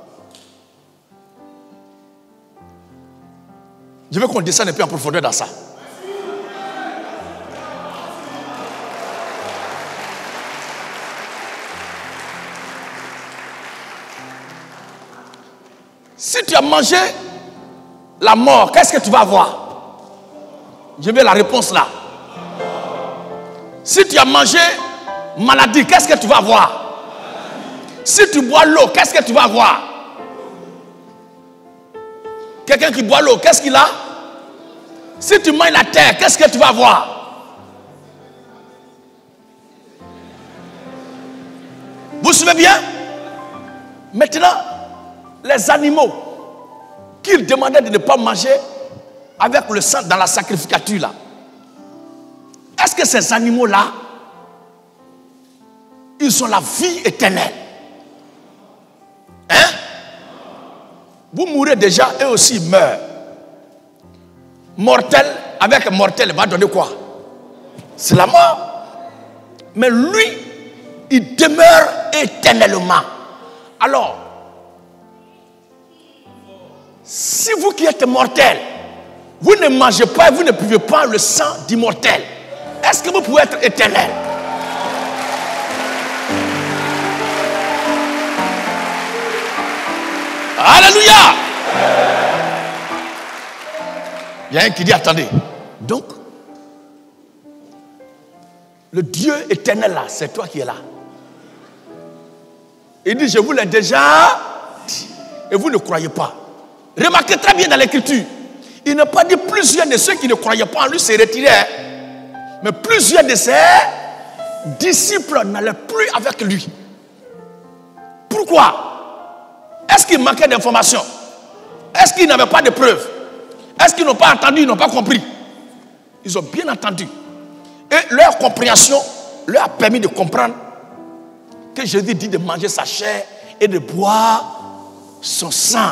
Je veux qu'on descende un peu en profondeur dans ça. Si tu as mangé la mort, qu'est-ce que tu vas avoir? Je veux la réponse là. Si tu as mangé maladie, qu'est-ce que tu vas avoir? Si tu bois l'eau, qu'est-ce que tu vas avoir? Quelqu'un qui boit l'eau, qu'est-ce qu'il a? Si tu manges la terre, qu'est-ce que tu vas avoir? Vous suivez bien? Maintenant, les animaux qu'il demandait de ne pas manger avec le sang dans la sacrificature là. Est-ce que ces animaux-là, ils ont la vie éternelle? Hein? Vous mourrez déjà, eux aussi ils meurent. Mortel avec mortel va donner quoi? C'est la mort. Mais lui, il demeure éternellement. Alors, si vous qui êtes mortel, vous ne mangez pas et vous ne buvez pas le sang d'immortel, est-ce que vous pouvez être éternel? Alléluia. Il y a un qui dit, attendez. Donc, le Dieu éternel là, c'est toi qui es là. Il dit, je vous l'ai déjà dit. Et vous ne croyez pas. Remarquez très bien dans l'écriture. Il n'a pas dit plusieurs de ceux qui ne croyaient pas en lui se retiraient. Mais plusieurs de ses disciples n'allaient plus avec lui. Pourquoi? Est-ce qu'il manquait d'informations? Est-ce qu'ils n'avaient pas de preuves? Est-ce qu'ils n'ont pas entendu, ils n'ont pas compris? Ils ont bien entendu. Et leur compréhension leur a permis de comprendre que Jésus dit de manger sa chair et de boire son sang.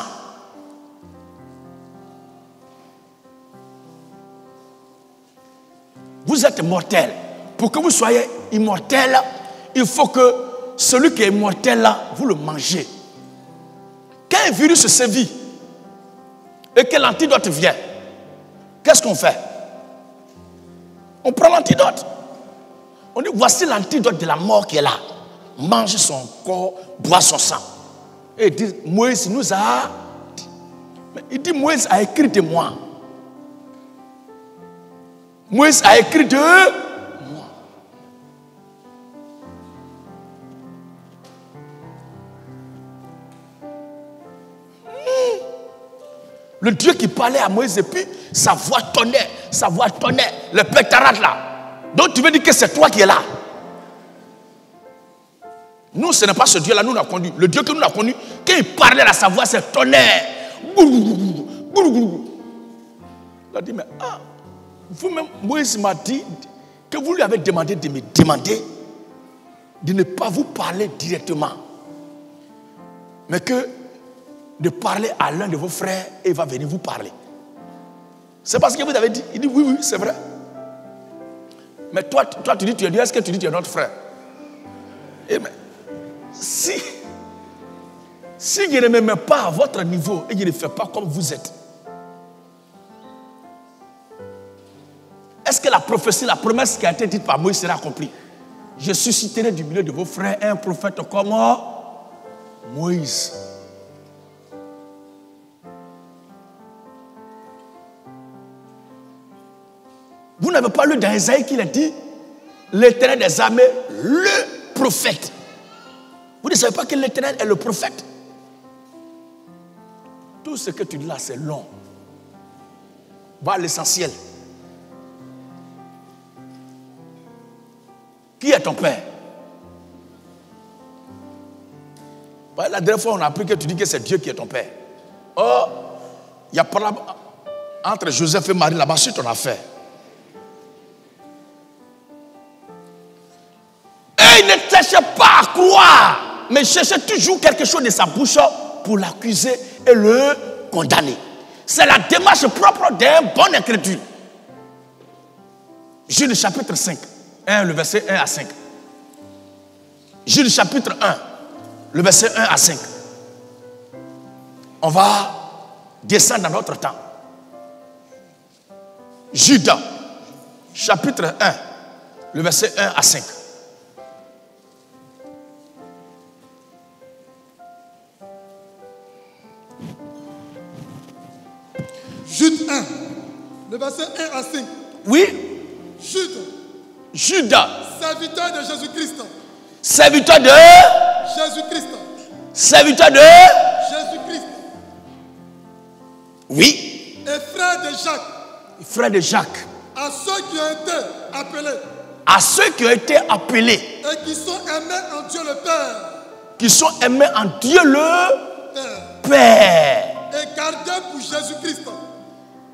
Vous êtes mortel. Pour que vous soyez immortel, il faut que celui qui est immortel là, vous le mangez. Quand un virus se sévit et que l'antidote vient, qu'est-ce qu'on fait? On prend l'antidote. On dit, voici l'antidote de la mort qui est là. Mange son corps, bois son sang. Et il dit, Moïse nous a... Il dit, Moïse a écrit de moi. Moïse a écrit de moi. Le Dieu qui parlait à Moïse et puis sa voix tonnait, le pectorate là. Donc tu veux dire que c'est toi qui es là. Nous, ce n'est pas ce Dieu-là, nous l'a connu. Le Dieu que nous l'a connu, quand il parlait à sa voix, c'est tonnerre. Il a dit, mais vous-même, Moïse m'a dit que vous lui avez demandé de me demander de ne pas vous parler directement, mais que de parler à l'un de vos frères et il va venir vous parler. C'est parce que vous avez dit. Il dit, oui, c'est vrai. Mais toi tu dis, tu es Dieu, est-ce que tu dis, tu es notre frère? Et mais, si je ne me mets pas à votre niveau et je ne fais pas comme vous êtes, est-ce que la prophétie, la promesse qui a été dite par Moïse sera accomplie? Je susciterai du milieu de vos frères un prophète comme Moïse. Vous n'avez pas lu dans Isaïe qu'il a dit l'Éternel des armées, le prophète. Vous ne savez pas que l'Éternel est le prophète. Tout ce que tu dis là, c'est long. Va à l'essentiel. Qui est ton père? La dernière fois, on a appris que tu dis que c'est Dieu qui est ton père. Oh, il y a pas entre Joseph et Marie là-bas, c'est ton affaire. Et il ne cherchait pas à croire, mais cherchait toujours quelque chose de sa bouche pour l'accuser et le condamner. C'est la démarche propre d'un bon incrédule. Jude chapitre 5. 1, le verset 1 à 5. Jude chapitre 1, le verset 1 à 5. On va descendre dans notre temps. Jude chapitre 1, le verset 1 à 5. Jude 1, le verset 1 à 5. Oui. Jude, serviteur de Jésus-Christ. Serviteur de Jésus-Christ. Serviteur de Jésus-Christ. Oui. Et frère de Jacques. Frère de Jacques. À ceux qui ont été appelés. À ceux qui ont été appelés. Et qui sont aimés en Dieu le Père. Qui sont aimés en Dieu le Père. Et gardés pour Jésus-Christ.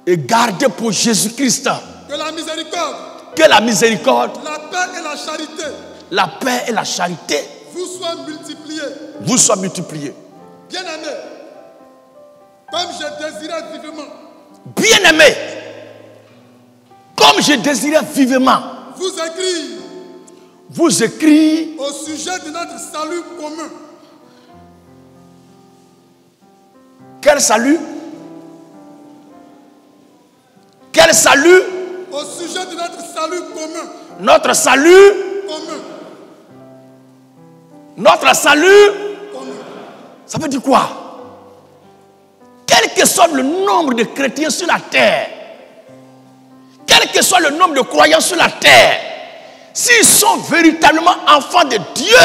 Et gardés pour Jésus-Christ. Que la miséricorde. Que la miséricorde. La paix et la charité. La paix et la charité. Vous soient multipliées. Vous soient multipliées. Bien-aimés. Comme je désirais vivement. Bien-aimés. Comme je désirais vivement. Vous écris. Au sujet de notre salut commun. Quel salut? Quel salut? Au sujet de notre salut commun. Notre salut commun. Notre salut commun. Ça veut dire quoi? que soit le nombre de chrétiens sur la terre, quel que soit le nombre de croyants sur la terre, s'ils sont véritablement enfants de Dieu,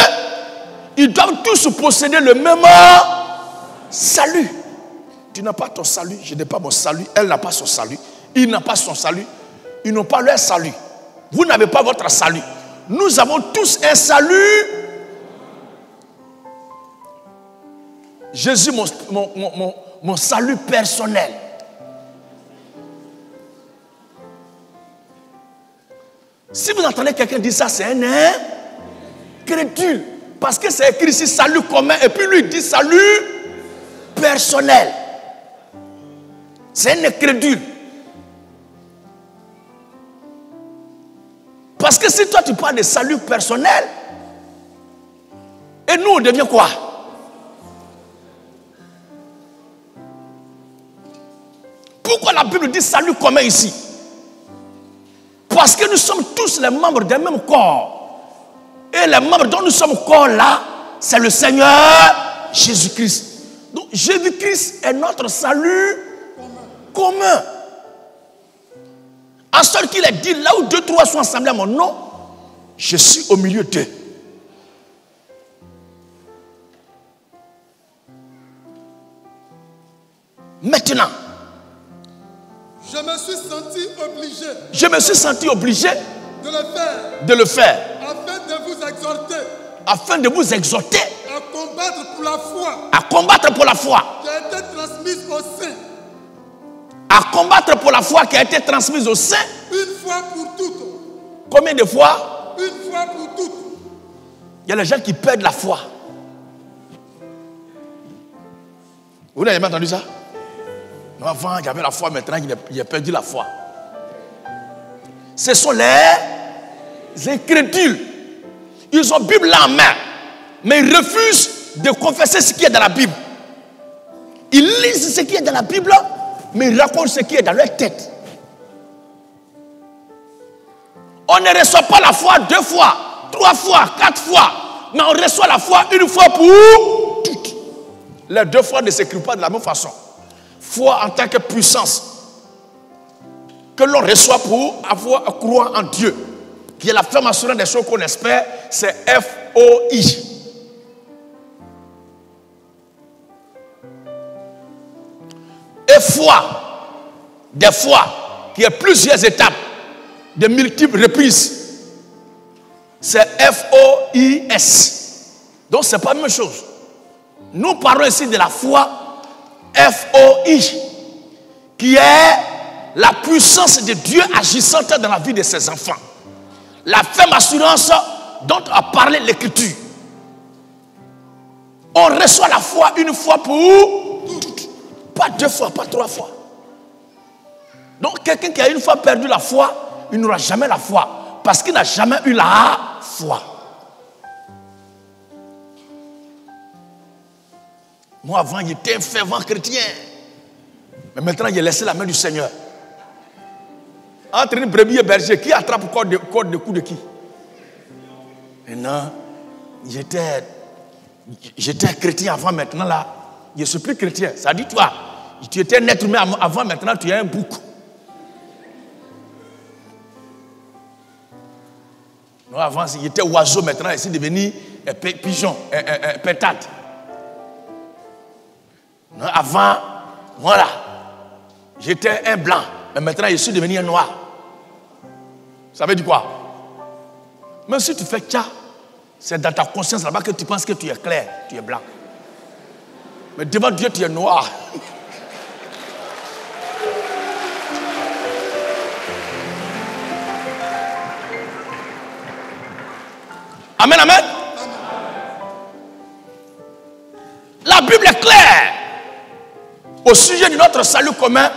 ils doivent tous posséder le même salut. Tu n'as pas ton salut, je n'ai pas mon salut, elle n'a pas son salut, il n'a pas son salut, ils n'ont pas leur salut. Vous n'avez pas votre salut. Nous avons tous un salut. Jésus, mon salut personnel. Si vous entendez quelqu'un dire ça, c'est un incrédule. Parce que c'est écrit ici salut commun et puis lui il dit salut personnel. C'est un incrédule. Parce que si toi tu parles de salut personnel, et nous on devient quoi? Pourquoi la Bible dit salut commun ici? Parce que nous sommes tous les membres d'un même corps. Et les membres dont nous sommes corps là, c'est le Seigneur Jésus-Christ. Donc Jésus-Christ est notre salut commun. En sorte qu'il est dit, là où 2, 3 sont assemblés à mon nom, je suis au milieu d'eux. Maintenant, je me suis senti obligé. Je me suis senti obligé de le faire. Afin de vous exhorter. À combattre pour la foi. À combattre pour la foi. Qui a été transmise au sein. À combattre pour la foi qui a été transmise au sein. Une fois pour toutes. Combien de fois? Une fois pour toutes. Il y a les gens qui perdent la foi. Vous n'avez jamais entendu ça? Non, avant, il y avait la foi, maintenant, il a perdu la foi. Ce sont les incrédules. Ils ont la Bible là en main, mais ils refusent de confesser ce qui est dans la Bible. Ils lisent ce qui est dans la Bible, mais ils racontent ce qui est dans leur tête. On ne reçoit pas la foi 2 fois, 3 fois, 4 fois, mais on reçoit la foi une fois pour toutes. Les 2 fois ne s'écrivent pas de la même façon. Foi en tant que puissance que l'on reçoit pour avoir croire en Dieu, qui est la ferme assurance des choses qu'on espère, c'est F-O-I. Et foi, des fois, qui a plusieurs étapes, de multiples reprises, c'est F-O-I-S. Donc c'est pas la même chose. Nous parlons ici de la foi F-O-I, qui est la puissance de Dieu agissante dans la vie de ses enfants. La ferme assurance dont a parlé l'Écriture. On reçoit la foi une fois pour toutes. Pas 2 fois, pas 3 fois. Donc quelqu'un qui a une fois perdu la foi, il n'aura jamais la foi. Parce qu'il n'a jamais eu la foi. Moi avant, j'étais un fervent chrétien. Mais maintenant, j'ai laissé la main du Seigneur. Entre une brebis et berger, qui attrape le corps de cou de qui? Maintenant, j'étais chrétien avant, maintenant là, je ne suis plus chrétien. Ça dit toi, tu étais un être humain avant, maintenant tu es un bouc. Non, avant, j'étais oiseau, maintenant, je suis devenu pigeon, pétade. Non, avant, voilà, j'étais un blanc, mais maintenant je suis devenu un noir. Ça veut dire quoi? Même si tu fais tcha, c'est dans ta conscience là-bas que tu penses que tu es clair, tu es blanc. Mais devant Dieu, tu es noir. Amen, amen. La Bible est claire au sujet de notre salut commun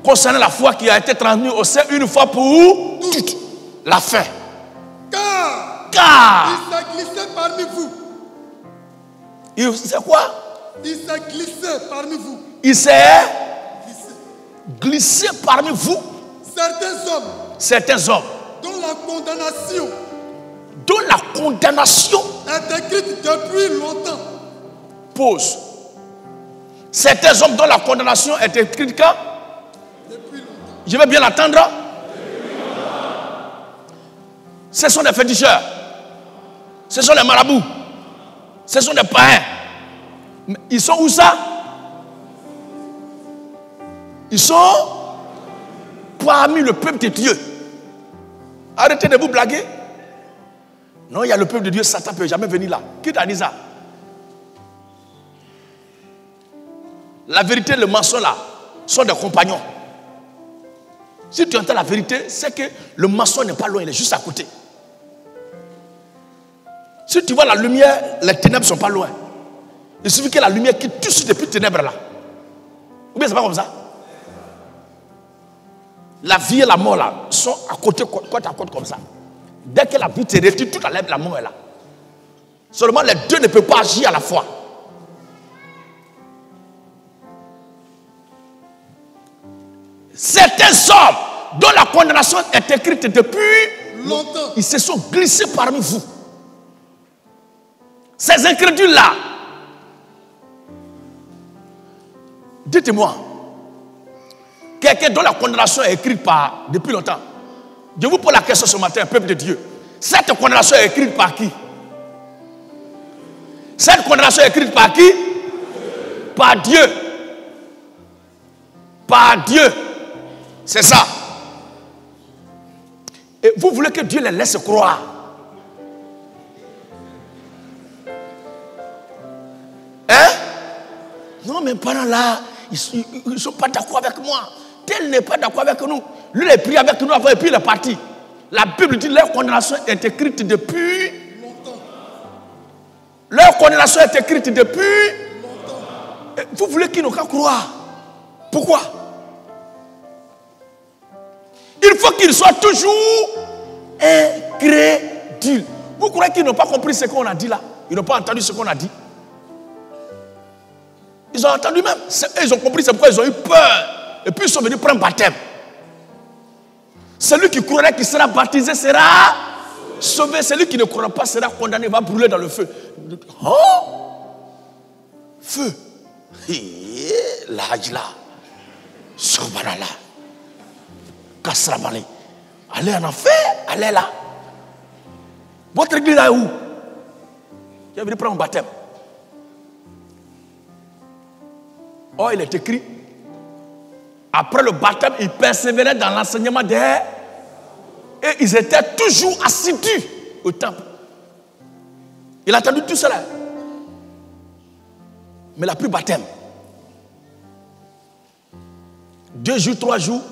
concernant la foi qui a été transmise au sein une fois pour toutes. La fin. Car il s'est glissé parmi vous. C'est quoi? Il s'est glissé parmi vous. Il s'est glissé parmi vous. Certains hommes. Dont la condamnation est écrite depuis longtemps. Pause. Certains hommes dont la condamnation est écrite quand? Je vais bien l'attendre. Ce sont des féticheurs. Ce sont des marabouts. Ce sont des païens. Ils sont où ça? Ils sont parmi le peuple de Dieu. Arrêtez de vous blaguer. Non, il y a le peuple de Dieu, Satan ne peut jamais venir là. Qui t'a dit ça? La vérité et le mensonge là sont des compagnons. Si tu entends la vérité, c'est que le mensonge n'est pas loin, il est juste à côté. Si tu vois la lumière, les ténèbres ne sont pas loin. Il suffit que la lumière quitte tout de suite depuis les ténèbres là. Ou bien c'est pas comme ça? La vie et la mort là sont à côté, côte à côte comme ça. Dès que la vie te retire, toute la mort est là. Seulement les deux ne peuvent pas agir à la fois. Certains hommes dont la condamnation est écrite depuis longtemps, ils se sont glissés parmi vous. Ces incrédules-là, dites-moi, quelqu'un dont la condamnation est écrite depuis longtemps. Je vous pose la question ce matin, peuple de Dieu. Cette condamnation est écrite par qui? Cette condamnation est écrite par qui? Par Dieu. Par Dieu. C'est ça. Et vous voulez que Dieu les laisse croire? Hein? Non, mais pendant là, ils ne sont pas d'accord avec moi. Tel n'est pas d'accord avec nous. Lui, il est pris avec nous avant et puis il est parti. La Bible dit que leur condamnation est écrite depuis longtemps. Leur condamnation est écrite depuis longtemps. Vous voulez qu'ils n'ont qu'à croire? Pourquoi? Il faut qu'ils soient toujours incrédules. Vous croyez qu'ils n'ont pas compris ce qu'on a dit là? Ils n'ont pas entendu ce qu'on a dit. Ils ont entendu même. Ils ont compris, c'est pourquoi ils ont eu peur. Et puis ils sont venus prendre baptême. Celui qui croirait qu'il sera baptisé sera sauvé. Celui qui ne croira pas sera condamné, va brûler dans le feu. Oh! Feu. Là. Subhanallah. Kasramale. Allez en enfer, allez là. Votre église là est où? Il est venu prendre un baptême. Oh, il est écrit. Après le baptême, ils persévéraient dans l'enseignement des... Et ils étaient toujours assidus au temple. Il a entendu tout cela. Mais il a pris baptême. 2 jours, 3 jours.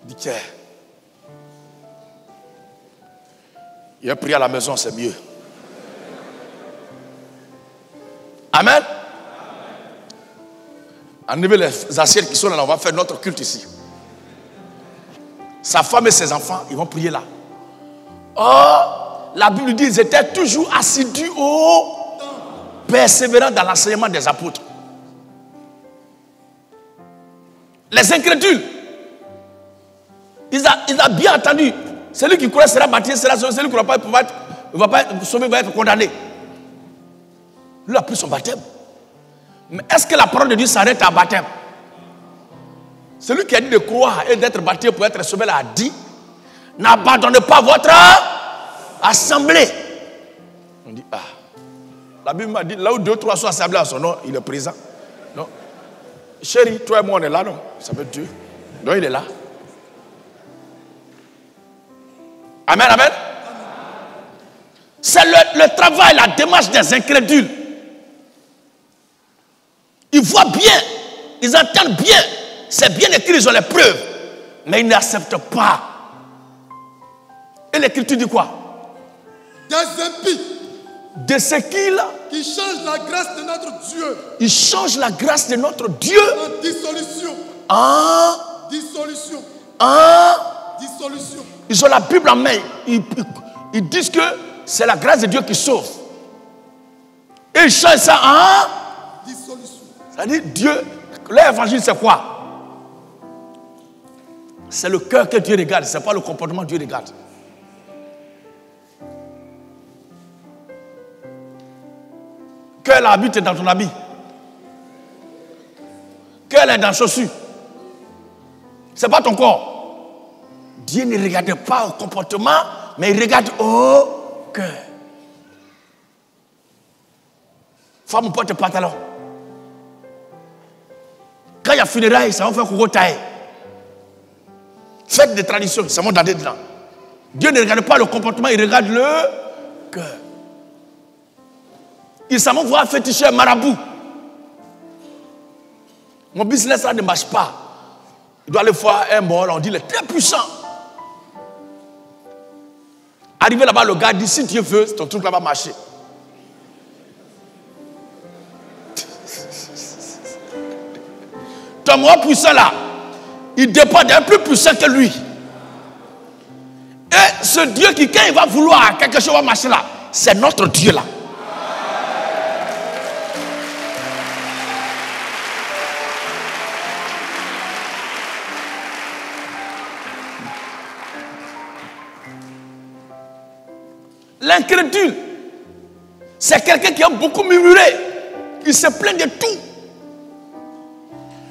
Il dit, tiens, il a prié à la maison, c'est mieux. Amen. Enlevez les assiettes qui sont là, on va faire notre culte ici. Sa femme et ses enfants, ils vont prier là. Oh, la Bible dit qu'ils étaient toujours assidus au persévérants dans l'enseignement des apôtres. Les incrédules, ils ont bien entendu. Celui qui croit sera baptisé, sera sauvé. Celui qui ne croit pas, il ne va pas être sauvé, va être condamné. Lui a pris son baptême. Mais est-ce que la parole de Dieu s'arrête à baptême? Celui qui a dit de croire et d'être baptisé pour être sauvé a dit, n'abandonnez pas votre assemblée. On dit, ah. La Bible m'a dit, là où 2 ou 3 sont assemblés à son nom, il est présent. Non. Chérie, toi et moi on est là, non? Ça veut Dieu. Donc il est là. Amen, amen. C'est le travail, la démarche des incrédules. Ils voient bien, ils entendent bien, c'est bien écrit, ils ont les preuves, mais ils n'acceptent pas. Et l'écriture dit quoi? Des impies. De ce qui changent la grâce de notre Dieu. Ils changent la grâce de notre Dieu en dissolution. Dissolution. Dissolution. Ils ont la Bible en main. Ils disent que c'est la grâce de Dieu qui sauve. Et ils changent ça en dissolution. C'est-à-dire Dieu, l'évangile c'est quoi? C'est le cœur que Dieu regarde, c'est pas le comportement que Dieu regarde. Quel habit est dans ton habit? est dans la chaussure. Ce n'est pas ton corps. Dieu ne regarde pas au comportement, mais il regarde au cœur. Femme porte pantalon. Quand il y a funérailles, ça va faire coco taille. Fête des traditions, ça va d'aller dedans. Dieu ne regarde pas le comportement, il regarde le cœur. Il s'en va voir féticher marabout. Mon business là ne marche pas. Il doit aller voir un mort, on dit il est très puissant. Arrivé là-bas, le gars dit si Dieu veut, ton truc là va marcher. Ton mort puissant là, il dépend d'un plus puissant que lui. Et ce Dieu qui, quand il va vouloir quelque chose va marcher là, c'est notre Dieu là. L'incrédule, c'est quelqu'un qui a beaucoup murmuré. Il se plaint de tout.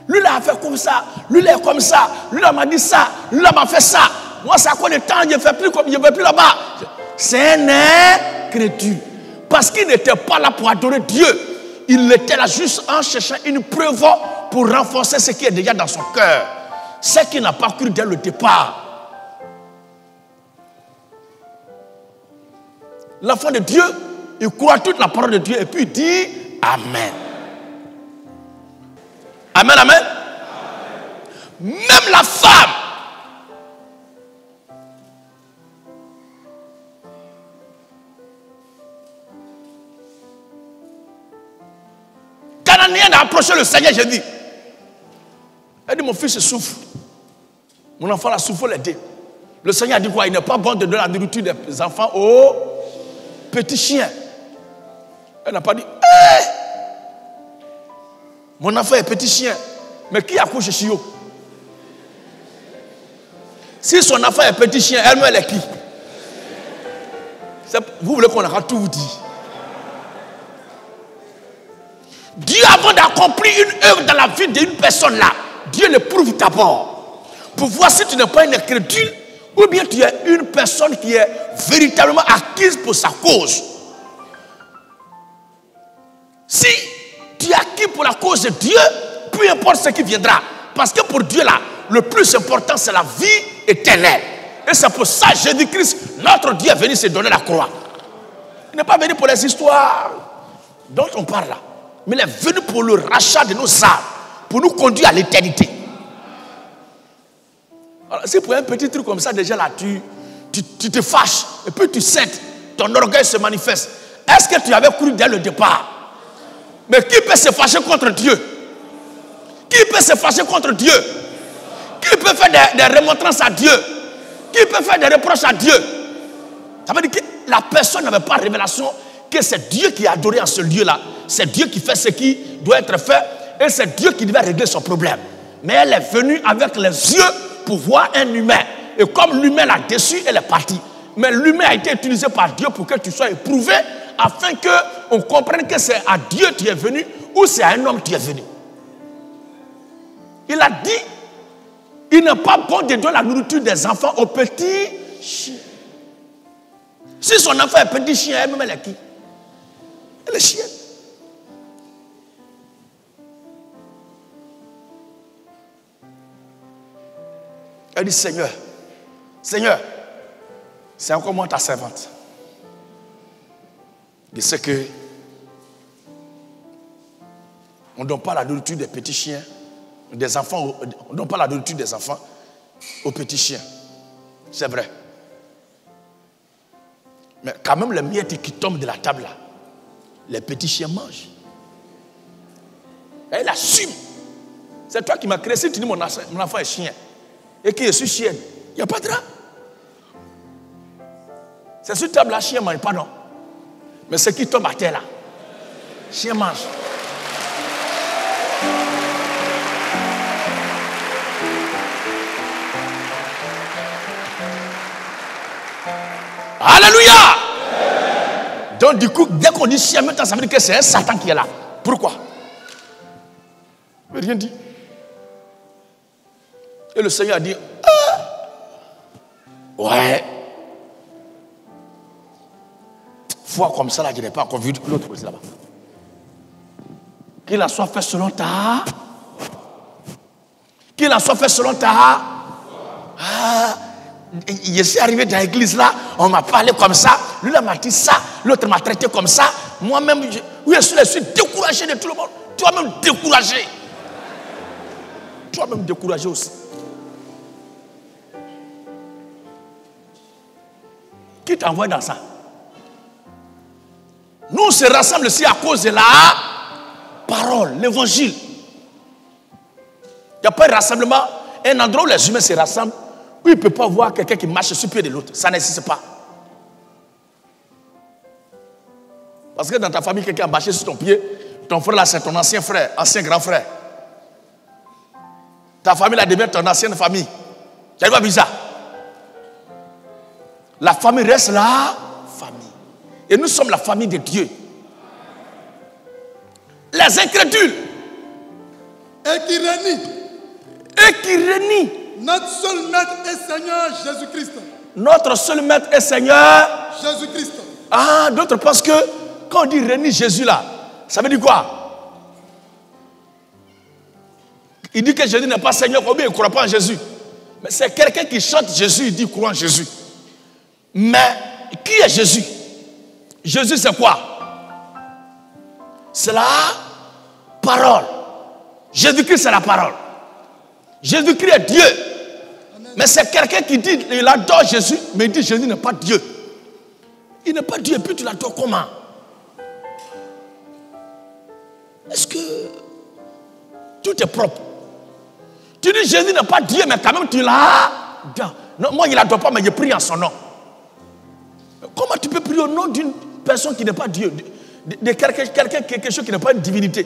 Lui là a fait comme ça, lui là est comme ça, lui là m'a dit ça, lui là m'a fait ça. Moi ça a quoi de temps, je ne fais plus comme je ne vais plus là-bas. C'est un incrédule. Parce qu'il n'était pas là pour adorer Dieu. Il était là juste en cherchant une preuve pour renforcer ce qui est déjà dans son cœur. Ce qu'il n'a pas cru dès le départ. L'enfant de Dieu, il croit toute la parole de Dieu et puis il dit Amen. Amen, amen. Amen. Même la femme. Cananéenne a approché le Seigneur, j'ai dit. Elle dit, mon fils souffre. Mon enfant a souffert les deux. Le Seigneur a dit quoi? Il n'est pas bon de donner la nourriture des enfants aux petits chiens. Elle n'a pas dit, hey! Mon enfant est petit chien. Mais qui accouche chez Chio? Si son enfant est petit chien, elle est qui? Vous voulez qu'on a tout vous dit? Dieu, avant d'accomplir une œuvre dans la vie d'une personne là, Dieu le prouve d'abord. Pour voir si tu n'es pas un incrédule ou bien tu es une personne qui est véritablement acquise pour sa cause. Si tu es acquis pour la cause de Dieu, peu importe ce qui viendra. Parce que pour Dieu là, le plus important c'est la vie éternelle. Et c'est pour ça que Jésus-Christ, notre Dieu, est venu se donner la croix. Il n'est pas venu pour les histoires dont on parle là. Mais il est venu pour le rachat de nos âmes, pour nous conduire à l'éternité. Alors, si pour un petit truc comme ça, déjà là, tu te fâches, et puis tu cèdes, ton orgueil se manifeste. Est-ce que tu avais cru dès le départ? Mais qui peut se fâcher contre Dieu? Qui peut se fâcher contre Dieu? Qui peut faire des remontrances à Dieu? Qui peut faire des reproches à Dieu? Ça veut dire que la personne n'avait pas révélation que c'est Dieu qui est adoré en ce lieu-là. C'est Dieu qui fait ce qui doit être fait et c'est Dieu qui devait régler son problème. Mais elle est venue avec les yeux pour voir un humain. Et comme l'humain l'a déçu, elle est partie. Mais l'humain a été utilisé par Dieu pour que tu sois éprouvé afin qu'on comprenne que c'est à Dieu que tu es venu ou c'est à un homme que tu es venu. Il a dit, il n'est pas bon de donner la nourriture des enfants aux petits chiens. Si son enfant est petit chien, elle-même elle est qui? Elle est chienne. Elle dit, Seigneur, c'est encore moi ta servante. Je sais que on ne donne pas la nourriture des petits chiens, des enfants, on ne donne pas la nourriture des enfants aux petits chiens. C'est vrai. Mais quand même, les miettes qui tombent de la table là, les petits chiens mangent. Et elle assume. C'est toi qui m'as créé. Si tu dis mon enfant est chien et que je suis chienne, il n'y a pas de drame. C'est sur table là, chien ne mange pas, non. Mais ce qui tombe à terre là, chien mange. Alléluia. Donc du coup, dès qu'on dit chien, maintenant ça veut dire que c'est un Satan qui est là. Pourquoi? Je n'ai rien dit. Et le Seigneur a dit, ouais. Foi comme ça, là, je n'ai pas encore vu l'autre aussi là-bas. Qu'il en soit fait selon ta. Qu'il en soit fait selon ta. Je suis arrivé dans l'église là, on m'a parlé comme ça, lui là m'a dit ça, l'autre m'a traité comme ça. Moi-même, je suis découragé de tout le monde. Toi-même découragé. Toi-même découragé aussi. Qui t'envoie dans ça? Nous on se rassemble ici à cause de la parole, l'évangile. Il n'y a pas de rassemblement, un endroit où les humains se rassemblent, où il ne peut pas voir quelqu'un qui marche sur le pied de l'autre. Ça n'existe pas. Parce que dans ta famille, quelqu'un a marché sur ton pied, ton frère là, c'est ton ancien frère, ancien grand frère. Ta famille là devient ton ancienne famille. Tu vois bizarre. La famille reste la famille. Et nous sommes la famille de Dieu. Les incrédules. Et qui renie notre seul maître et Seigneur Jésus-Christ. Notre seul maître et Seigneur Jésus-Christ. Ah, d'autres pensent que quand on dit renie Jésus là, ça veut dire quoi? Il dit que Jésus n'est pas Seigneur, combien il ne croit pas en Jésus? Mais c'est quelqu'un qui chante Jésus, il dit croit en Jésus. Mais qui est Jésus? Jésus c'est quoi? C'est la parole. Jésus-Christ c'est la parole. Jésus-Christ est Dieu. Amen. Mais c'est quelqu'un qui dit il adore Jésus, mais il dit Jésus n'est pas Dieu. Il n'est pas Dieu, et puis tu l'adores comment? Est-ce que tout est propre? Tu dis Jésus n'est pas Dieu, mais quand même tu l'as. Non, moi il n'adore pas, mais je prie en son nom. Comment tu peux prier au nom d'une personne qui n'est pas Dieu, de quelque chose qui n'est pas une divinité?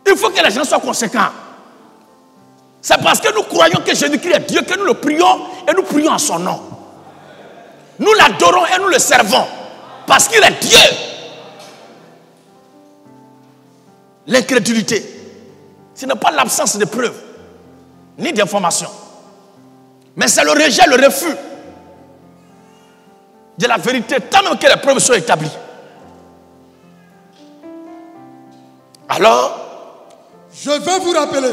Il faut que les gens soient conséquents. C'est parce que nous croyons que Jésus-Christ est Dieu que nous le prions et nous prions en son nom. Nous l'adorons et nous le servons parce qu'il est Dieu. L'incrédulité, ce n'est pas l'absence de preuves ni d'informations, mais c'est le rejet, le refus de la vérité, tant même que les preuves soient établies. Alors, je vais vous rappeler.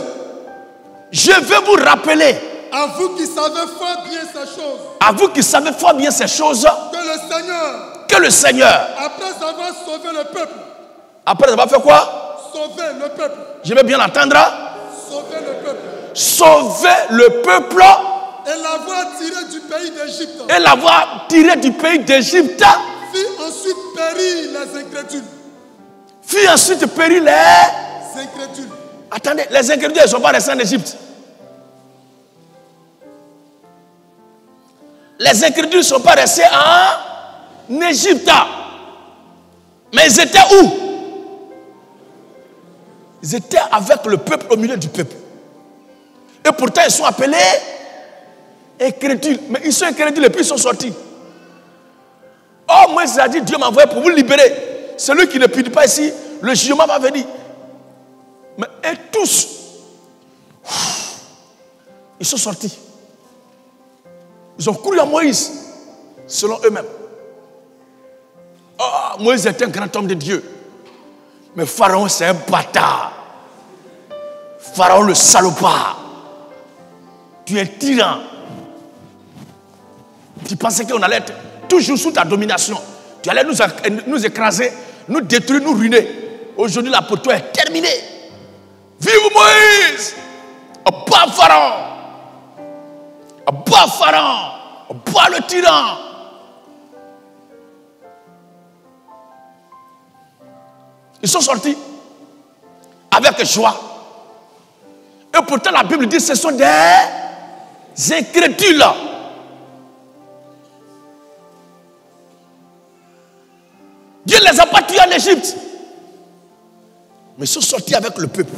Je vais vous rappeler. À vous qui savez fort bien ces choses. À vous qui savez fort bien ces choses. Que le Seigneur. Après avoir sauvé le peuple. Après avoir fait quoi? Sauver le peuple. Je vais bien l'entendre. Sauver le peuple. Sauver le peuple. Et l'avoir tiré du pays d'Égypte. Et l'avoir tiré du pays d'Égypte. Fit ensuite périr les incrédules. Fit ensuite périr les incrédules. Attendez, les incrédules ne sont pas restés en Égypte. Les incrédules ne sont pas restés en Égypte. Mais ils étaient où? Ils étaient avec le peuple, au milieu du peuple. Et pourtant, ils sont appelés incrédules. Mais ils sont incrédules et puis ils sont sortis. Oh, Moïse a dit, Dieu m'a envoyé pour vous libérer. Celui qui ne prie pas ici, le jugement va venir. Mais et tous, ils sont sortis. Ils ont couru à Moïse, selon eux-mêmes. Oh, Moïse est un grand homme de Dieu. Mais Pharaon, c'est un bâtard. Pharaon, le salopard. Tu es tyran. Tu pensais qu'on allait être toujours sous ta domination. Tu allais nous écraser, nous détruire, nous ruiner. Aujourd'hui, la pour toi est terminée. Vive Moïse! Bas Pharaon! Bas Pharaon! Bas le tyran! Ils sont sortis avec joie. Et pourtant, la Bible dit que ce sont des incrédules. Dieu ne les a pas tués en Égypte. Mais ils sont sortis avec le peuple.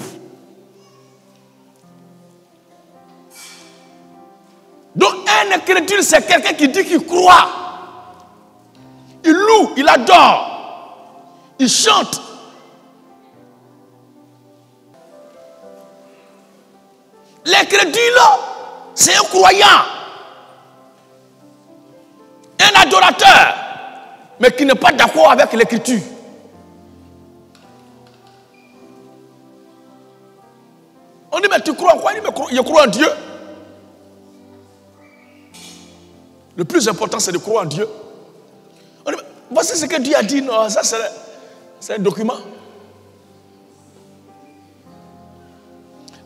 Donc un incrédule, c'est quelqu'un qui dit qu'il croit. Il loue, il adore, il chante. incrédule, c'est un croyant. Un adorateur, mais qui n'est pas d'accord avec l'écriture. On dit, mais tu crois en quoi? Il dit, mais je crois en Dieu. Le plus important, c'est de croire en Dieu. On dit, voici ce que Dieu a dit. Non, ça, c'est un document.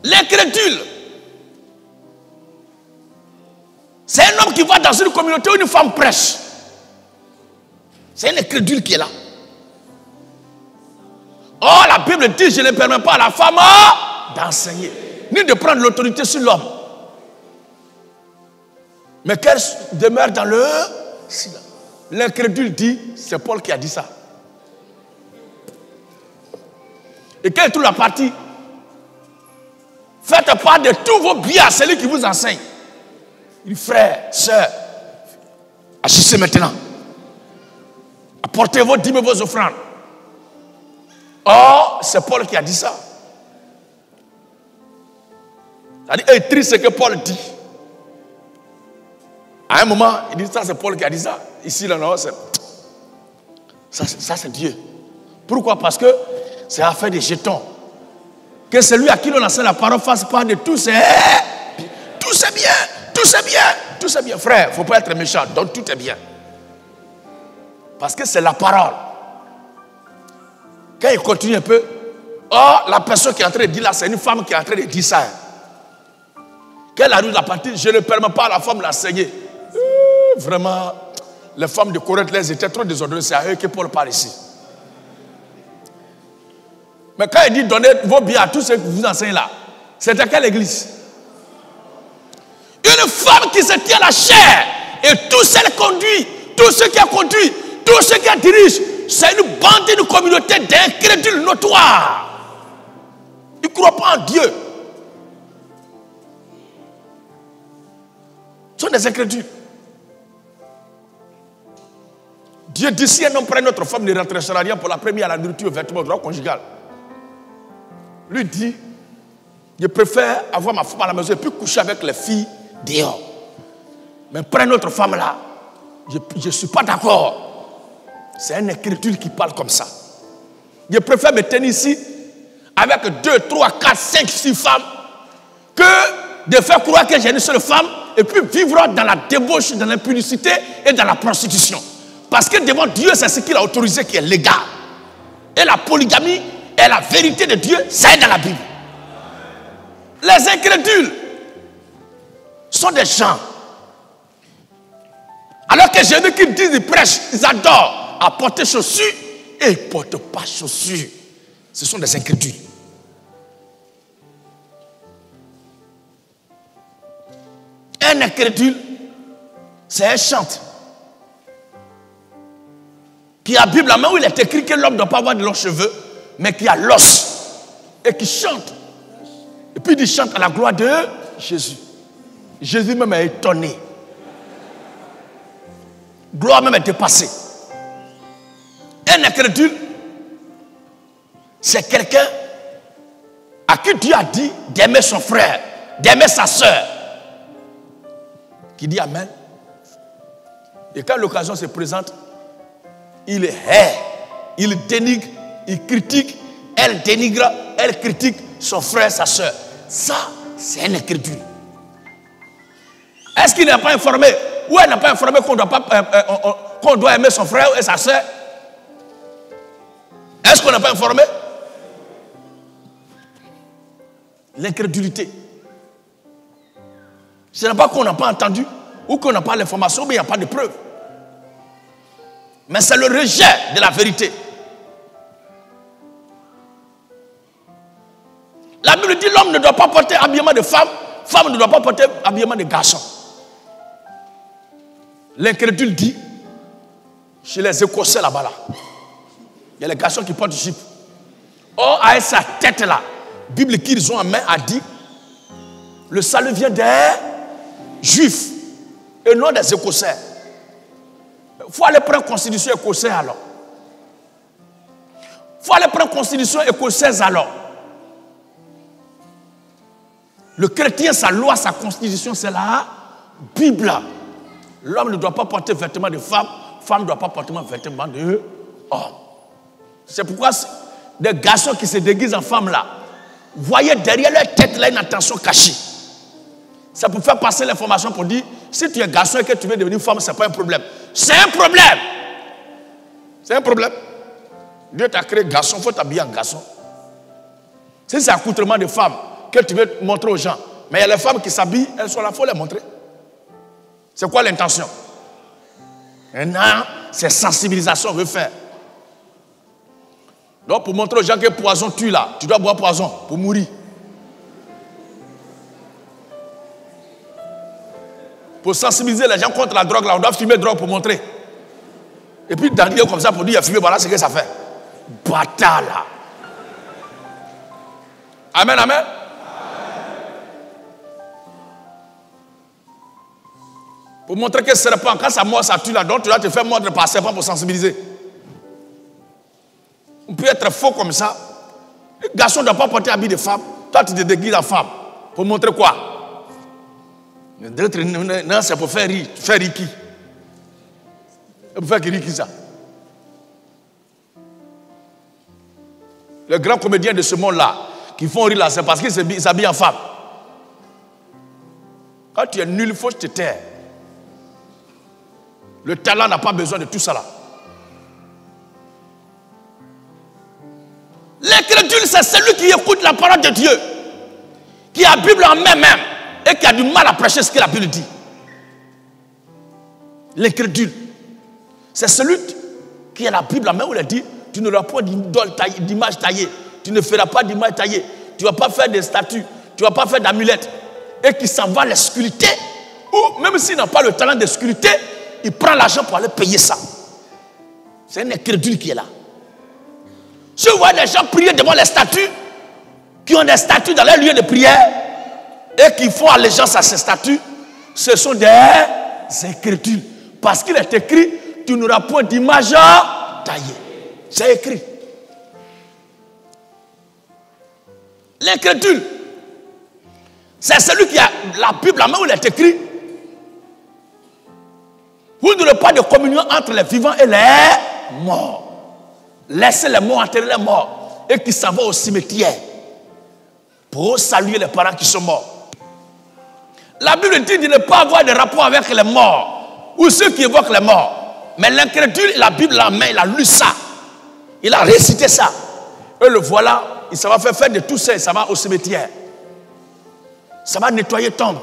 L'incrédule, c'est un homme qui va dans une communauté où une femme prêche. C'est un incrédule qui est là. Oh, la Bible dit, je ne permets pas à la femme d'enseigner, ni de prendre l'autorité sur l'homme. Mais qu'elle demeure dans le silence. L'incrédule dit, c'est Paul qui a dit ça. Et quand il trouve la partie, faites part de tous vos biens à celui qui vous enseigne. Il dit, frère, soeur, agissez maintenant. Apportez vos dîmes et vos offrandes. Oh, c'est Paul qui a dit ça. C'est-à-dire, il est triste ce que Paul dit. À un moment, il dit, ça c'est Paul qui a dit ça. Ici, là, non, ça c'est Dieu. Pourquoi? Parce que c'est affaire des jetons. Que celui à qui l'on enseigne la parole fasse part de tout, c'est bien, tout c'est bien, tout c'est bien. Frère, il ne faut pas être méchant, donc tout est bien. Parce que c'est la parole. Quand il continue un peu, oh, la personne qui est en train de dire là, c'est une femme qui est en train de dire ça. Quand elle arrive à la partie, je ne permets pas à la femme d'enseigner. Vraiment, les femmes de Corinthe, elles étaient trop désordonnées. C'est à eux que Paul parle ici. Mais quand il dit donnez vos biens à tous ceux qui vous enseignent là, c'est à quelle église? Une femme qui se tient à la chair et tout ce qu'elle conduit, tout ce qui a conduit, tout ce qui dirige, c'est une bande, une communauté d'incrédules notoires. Ils ne croient pas en Dieu. Ce sont des incrédules. Dieu dit, si un homme prend notre femme, ne rentrera rien pour la première à la nourriture, au vêtement, au droit conjugal. Lui dit, je préfère avoir ma femme à la maison et puis coucher avec les filles dehors. Mais prends notre femme là, je ne suis pas d'accord. C'est un incrédule qui parle comme ça. Je préfère me tenir ici avec 2, 3, 4, 5, 6 femmes que de faire croire que j'ai une seule femme et puis vivre dans la débauche, dans l'impudicité et dans la prostitution. Parce que devant Dieu, c'est ce qu'il a autorisé qui est légal. Et la polygamie et la vérité de Dieu, c'est dans la Bible. Les incrédules sont des gens. Alors que j'ai vu qu'ils disent, ils prêchent, ils adorent à porter chaussures et ils ne portent pas chaussures. Ce sont des incrédules. Un incrédule, c'est un chante qui a la Bible à la main où il est écrit que l'homme ne doit pas avoir de longs cheveux, mais qui a l'os et qui chante. Et puis il chante à la gloire de Jésus. Jésus même est étonné. Gloire même est dépassée. Un incrédule, c'est quelqu'un à qui Dieu a dit d'aimer son frère, d'aimer sa soeur, qui dit Amen. Et quand l'occasion se présente, il hait, il dénigre, il critique, elle dénigre, elle critique son frère, sa soeur. Ça, c'est un incrédule. Est-ce qu'il n'est pas informé? Ou elle n'est pas informée qu'on doit aimer son frère et sa soeur? Est-ce qu'on n'est pas informé? L'incrédulité. Ce n'est pas qu'on n'a pas entendu ou qu'on n'a pas l'information, mais il n'y a pas de preuve. Mais c'est le rejet de la vérité. La Bible dit l'homme ne doit pas porter habillement de femme, femme ne doit pas porter habillement de garçon. L'incrédule dit, chez les Écossais là-bas, là, il y a les garçons qui portent du jupe. Or, avec sa tête là, la Bible qu'ils ont en main a dit, le salut vient des Juifs et non des Écossais. Il faut aller prendre constitution écossaise alors. Il faut aller prendre constitution écossaise alors. Le chrétien, sa loi, sa constitution, c'est la Bible. L'homme ne doit pas porter vêtements de femme, femme ne doit pas porter vêtements de homme. C'est pourquoi des garçons qui se déguisent en femme là, voyez derrière leur tête là une attention cachée. Ça peut faire passer l'information pour dire, si tu es garçon et que tu veux devenir femme, ce n'est pas un problème. C'est un problème. C'est un problème. Dieu t'a créé garçon, il faut t'habiller en garçon. Si c'est accoutrement de femme que tu veux montrer aux gens, mais il y a les femmes qui s'habillent, elles sont là, il faut les montrer. C'est quoi l'intention? Maintenant, c'est sensibilisation, refaire. Donc, pour montrer aux gens que poison tue là, tu dois boire poison pour mourir. Pour sensibiliser les gens contre la drogue là, on doit fumer drogue pour montrer. Et puis, dandiner comme ça pour dire, il a fumé, voilà ce que ça fait. Bâtard là. Amen, amen. Pour montrer que ce n'est pas quand ça mord, ça tue là, donc tu dois te faire mordre par serpent pour sensibiliser. On peut être faux comme ça. Les garçons ne doivent pas porter habit de femme. Toi, tu te déguises en femme. Pour montrer quoi? Non, c'est pour faire rire. Faire rire qui? Pour faire rire qui ça? Les grands comédiens de ce monde-là, qui font rire là, c'est parce qu'ils s'habillent en femme. Quand tu es nul, il faut te taire. Le talent n'a pas besoin de tout ça là. L'incrédule, c'est celui qui écoute la parole de Dieu, qui a la Bible en main même, et qui a du mal à prêcher ce que la Bible dit. L'incrédule, c'est celui qui a la Bible en main où il dit, tu n'auras pas d'image taillée, tu ne feras pas d'image taillée, tu ne vas pas faire des statues, tu ne vas pas faire d'amulettes, et qui s'en va les sculpter, ou même s'il n'a pas le talent de sculpter, il prend l'argent pour aller payer ça. C'est un incrédule qui est là. Si vous voyez des gens prier devant les statues, qui ont des statues dans leur lieu de prière, et qui font allégeance à ces statues, ce sont des incrédules. Parce qu'il est écrit, tu n'auras point d'image taillée. C'est écrit. L'incrédule, c'est celui qui a la Bible en main où il est écrit, vous n'aurez pas de communion entre les vivants et les morts. Laissez les morts enterrer les morts et qui s'en vont au cimetière pour saluer les parents qui sont morts. La Bible dit de ne pas avoir de rapport avec les morts ou ceux qui évoquent les morts. Mais l'incrédule, la Bible en main, il a lu ça. Il a récité ça. Et le voilà, il s'en va faire de tout ça, ça va au cimetière. Ça va nettoyer tombe.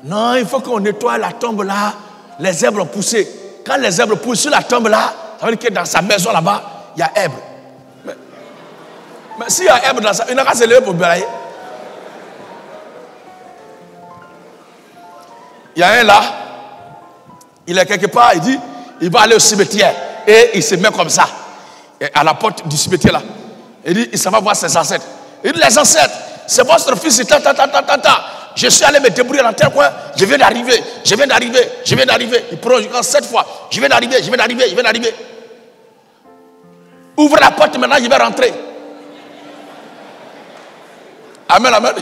Non, il faut qu'on nettoie la tombe là. Les herbes ont poussé. Quand les herbes poussent sur la tombe là, ça veut dire que dans sa maison là-bas, il y a herbe. Mais s'il y a herbe dans sa... Il n'a qu'à se lever pour balayer. Il y a un là, il est quelque part, il dit, il va aller au cimetière. Et il se met comme ça, à la porte du cimetière là. Il dit, il s'en va voir ses ancêtres. Il dit, les ancêtres, c'est votre fils, je suis allé me débrouiller dans tel coin, je viens d'arriver. Il prolonge 7 fois. Je viens d'arriver. Ouvre la porte maintenant, je vais rentrer. Amen, amen.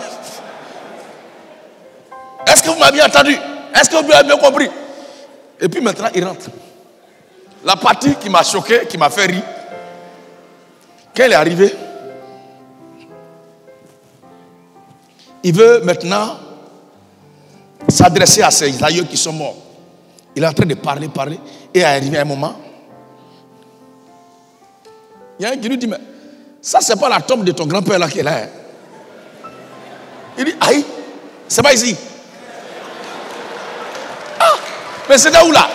Est-ce que vous m'avez entendu? Est-ce que vous m'avez bien compris? Et puis maintenant, il rentre. La partie qui m'a choqué, qui m'a fait rire, quand il est arrivé, il veut maintenant s'adresser à ses aïeux qui sont morts. Il est en train de parler, et est arrivé à un moment. Il y a un qui lui dit, mais ça, c'est pas la tombe de ton grand-père là qui est là. Hein? Il dit, aïe, c'est pas ici. Ah, mais c'est là où là?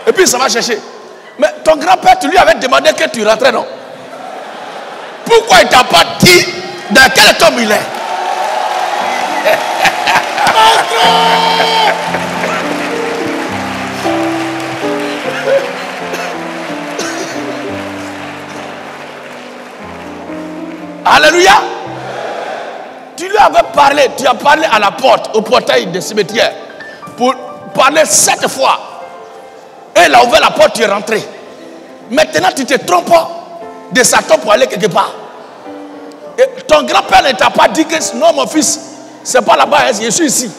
Et puis ça va chercher. Mais ton grand-père, tu lui avais demandé que tu rentrais, non? Pourquoi il ne t'a pas dit dans quelle tombe il est? Alléluia. Tu lui avais parlé, tu as parlé à la porte, au portail des cimetières, pour parler 7 fois. Et il a ouvert la porte, tu es rentré. Maintenant, tu te trompes de sa tombe pour aller quelque part. Et ton grand-père ne t'a pas dit que non, mon fils, C'est pas là-bas, hein, je suis ici.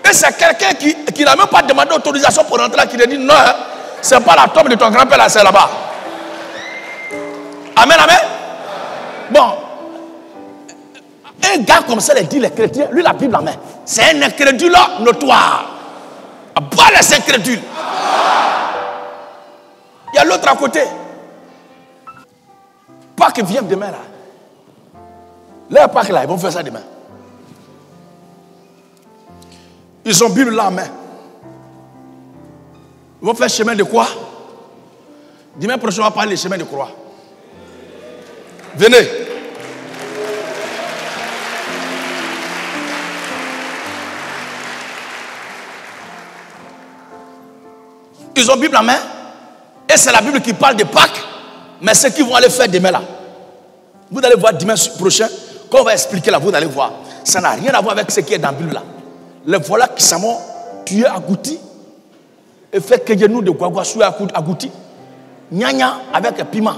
Et c'est quelqu'un qui n'a même pas demandé autorisation pour rentrer là, qui lui dit non, hein, c'est pas la tombe de ton grand-père là, c'est là-bas. Amen, amen. Bon. Un gars comme ça, il dit les chrétiens, lui la Bible en main. C'est un incrédule notoire. Bah les incrédules. Il y a l'autre à côté. Pâques vient demain là. Leur Pâques là, ils vont faire ça demain. Ils ont Bible là en main. Ils vont faire chemin de quoi? Demain prochain, on va parler du chemin de croix. Venez. Ils ont Bible en main. Et c'est la Bible qui parle de Pâques. Mais ce qu'ils vont aller faire demain là. Vous allez voir dimanche prochain. Quand on va expliquer là, vous allez voir. Ça n'a rien à voir avec ce qui est dans la Bible là. Les voilà qui s'amont tué agouti. Et fait que nous de Guaguassou agouti. Nyanya avec un piment.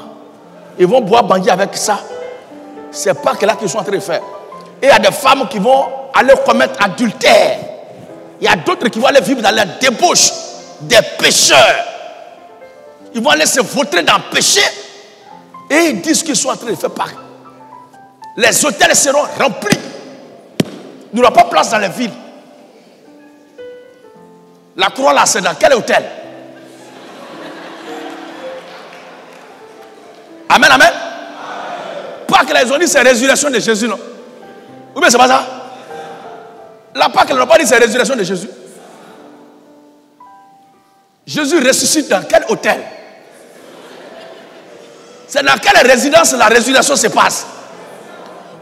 Ils vont boire bandit avec ça. C'est pas que là qu'ils sont en train de faire. Et il y a des femmes qui vont aller commettre adultère. Il y a d'autres qui vont aller vivre dans la débauche des pécheurs. Ils vont aller se vautrer dans le péché. Et ils disent qu'ils sont en train de faire Pâques. Les hôtels seront remplis. Il n'y aura pas de place dans les villes. La croix là, c'est dans quel hôtel? Amen, amen. Pâques là, ils ont dit c'est la résurrection de Jésus, non? Ou bien c'est pas ça? La Pâques, ils n'ont pas dit c'est la résurrection de Jésus. Jésus ressuscite dans quel hôtel? C'est dans quelle résidence la résurrection se passe?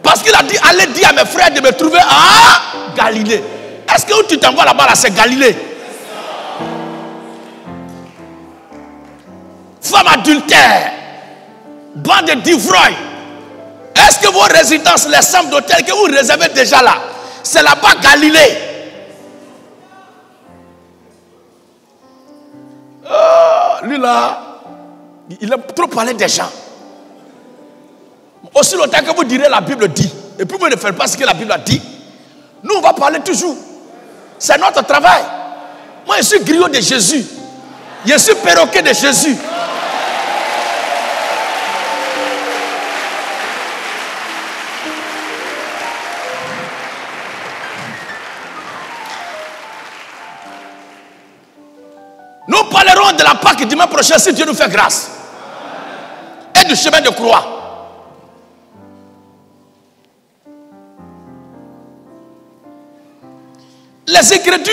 Parce qu'il a dit, allez dire à mes frères de me trouver à Galilée. Est-ce que où tu t'envoies là-bas, là, c'est Galilée? Femme adultère, bande d'ivrognes. Est-ce que vos résidences, les chambres d'hôtel que vous réservez déjà là, c'est là-bas Galilée? Lui là, il a trop parlé des gens. Aussi longtemps que vous direz la Bible dit, et puis vous ne faites pas ce que la Bible a dit, nous on va parler toujours. C'est notre travail. Moi je suis griot de Jésus. Je suis perroquet de Jésus. Nous parlerons de la Pâque dimanche prochain si Dieu nous fait grâce. Et du chemin de croix. Les incrédules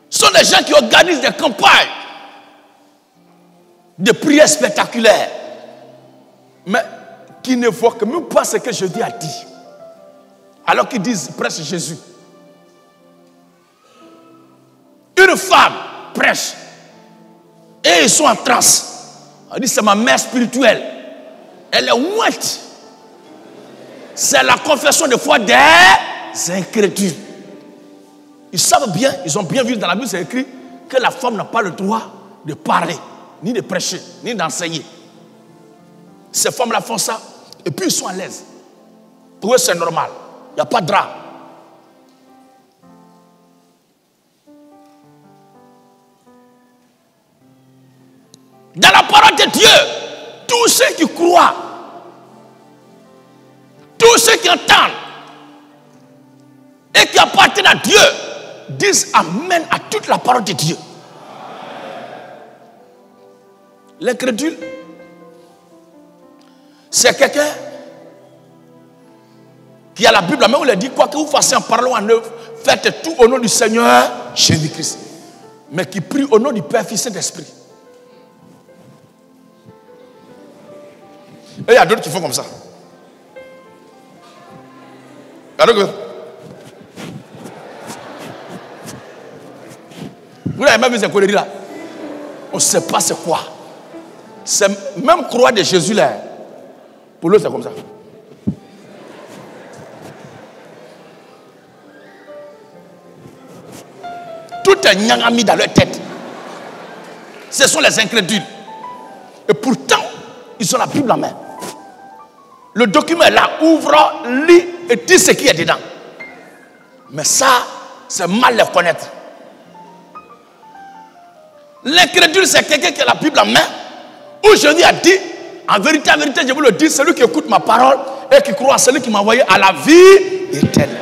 sont des gens qui organisent des campagnes de prières spectaculaires, mais qui ne voient même pas ce que Jésus a dit. Alors qu'ils disent prêche Jésus. Une femme prêche et ils sont en transe. Elle dit c'est ma mère spirituelle. Elle est ouette. C'est la confession de foi des incrédules. Ils savent bien, ils ont bien vu dans la Bible, c'est écrit que la femme n'a pas le droit de parler, ni de prêcher, ni d'enseigner. Ces femmes-là font ça, et puis ils sont à l'aise. Pour eux, c'est normal. Il n'y a pas de drap. Dans la parole de Dieu, tous ceux qui croient, tous ceux qui entendent et qui appartiennent à Dieu, disent Amen à toute la parole de Dieu. L'incrédule, c'est quelqu'un qui a la Bible, mais on lui dit quoi que vous fassiez en parlant en œuvre, faites tout au nom du Seigneur Jésus-Christ. Mais qui prie au nom du Père, Fils et d'Esprit. Et il y a d'autres qui font comme ça. Il y a d'autres. Vous n'avez même vu ces conneries là? On ne sait pas c'est quoi. C'est même croix de Jésus là. Pour l'autre, c'est comme ça. Tout est nyangami dans leur tête. Ce sont les incrédules. Et pourtant, ils ont la Bible en main. Le document est là, ouvre, lis et dire ce qui est dedans. Mais ça, c'est mal le connaître. L'incrédule, c'est quelqu'un qui a la Bible en main, où Jésus a dit, en vérité, je vous le dis, celui qui écoute ma parole et qui croit à celui qui m'a envoyé à la vie éternelle.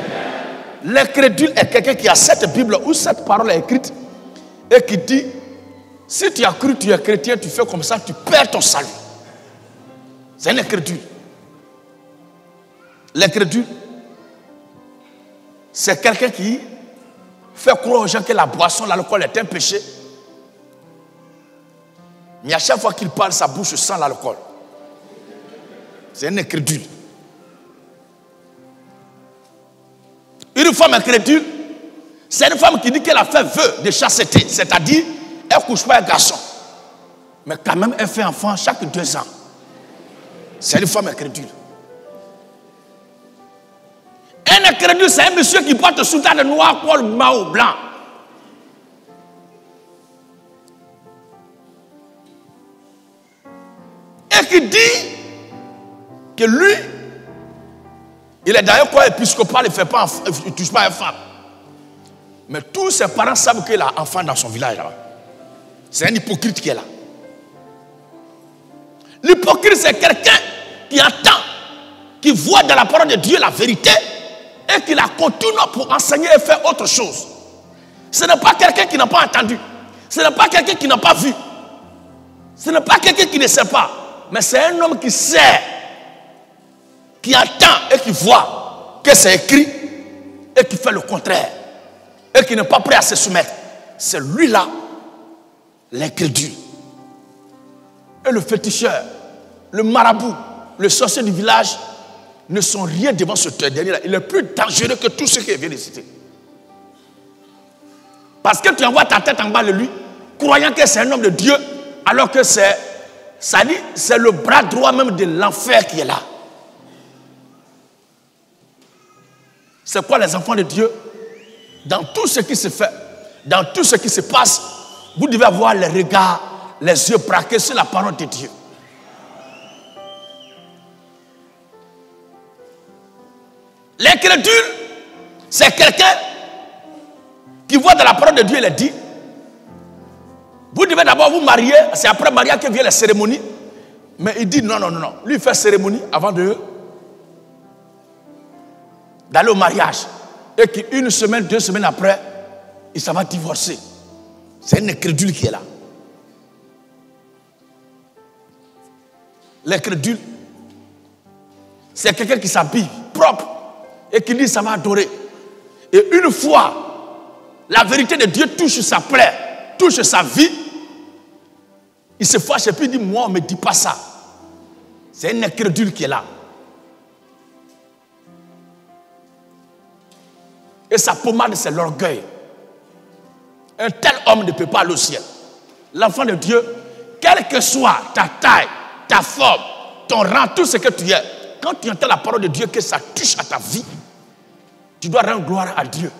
L'incrédule est quelqu'un qui a cette Bible où cette parole est écrite et qui dit, si tu as cru, tu es chrétien, tu fais comme ça, tu perds ton salut. C'est un incrédule. L'incrédule, c'est quelqu'un qui fait croire aux gens que la boisson, l'alcool est un péché. Mais à chaque fois qu'il parle, sa bouche sent l'alcool. C'est un incrédule. Une femme incrédule, c'est une femme qui dit qu'elle a fait vœu de chasteté. C'est-à-dire, elle ne couche pas un garçon. Mais quand même, elle fait enfant chaque 2 ans. C'est une femme incrédule. Un incrédule, c'est un monsieur qui porte soutane noir, col blanc. Et qui dit que lui, il est d'ailleurs quoi épiscopal, il ne touche pas une femme. Mais tous ses parents savent qu'il a un enfant dans son village là-bas. C'est un hypocrite qui est là. L'hypocrite, c'est quelqu'un qui entend, qui voit dans la parole de Dieu la vérité et qui la contourne pour enseigner et faire autre chose. Ce n'est pas quelqu'un qui n'a pas entendu. Ce n'est pas quelqu'un qui n'a pas vu. Ce n'est pas quelqu'un qui ne sait pas. Mais c'est un homme qui sait, qui entend et qui voit que c'est écrit et qui fait le contraire et qui n'est pas prêt à se soumettre. C'est lui-là, l'incrédule. Et le féticheur, le marabout, le sorcier du village ne sont rien devant ce dernier-là. Il est plus dangereux que tout ce qui vient de citer. Parce que tu envoies ta tête en bas de lui, croyant que c'est un homme de Dieu, alors que c'est le bras droit même de l'enfer qui est là. C'est quoi les enfants de Dieu? Dans tout ce qui se fait, dans tout ce qui se passe, vous devez avoir les regards, les yeux braqués sur la parole de Dieu. L'incrédule, c'est quelqu'un qui voit dans la parole de Dieu, il est dit, vous devez d'abord vous marier, c'est après le mariage que vient la cérémonie. Mais il dit non. Lui, il fait cérémonie avant d'aller au mariage. Et qu'une semaine, 2 semaines après, il s'en va divorcer. C'est un incrédule qui est là. L'incrédule, c'est quelqu'un qui s'habille propre et qui dit ça va adorer. Et une fois, la vérité de Dieu touche sa plaie, touche sa vie, il se fâche et puis il dit, moi on ne me dit pas ça. C'est un incrédule qui est là. Et sa pommade, c'est l'orgueil. Un tel homme ne peut pas aller au ciel. L'enfant de Dieu, quelle que soit ta taille, ta forme, ton rang, tout ce que tu es, quand tu entends la parole de Dieu, que ça touche à ta vie, tu dois rendre gloire à Dieu.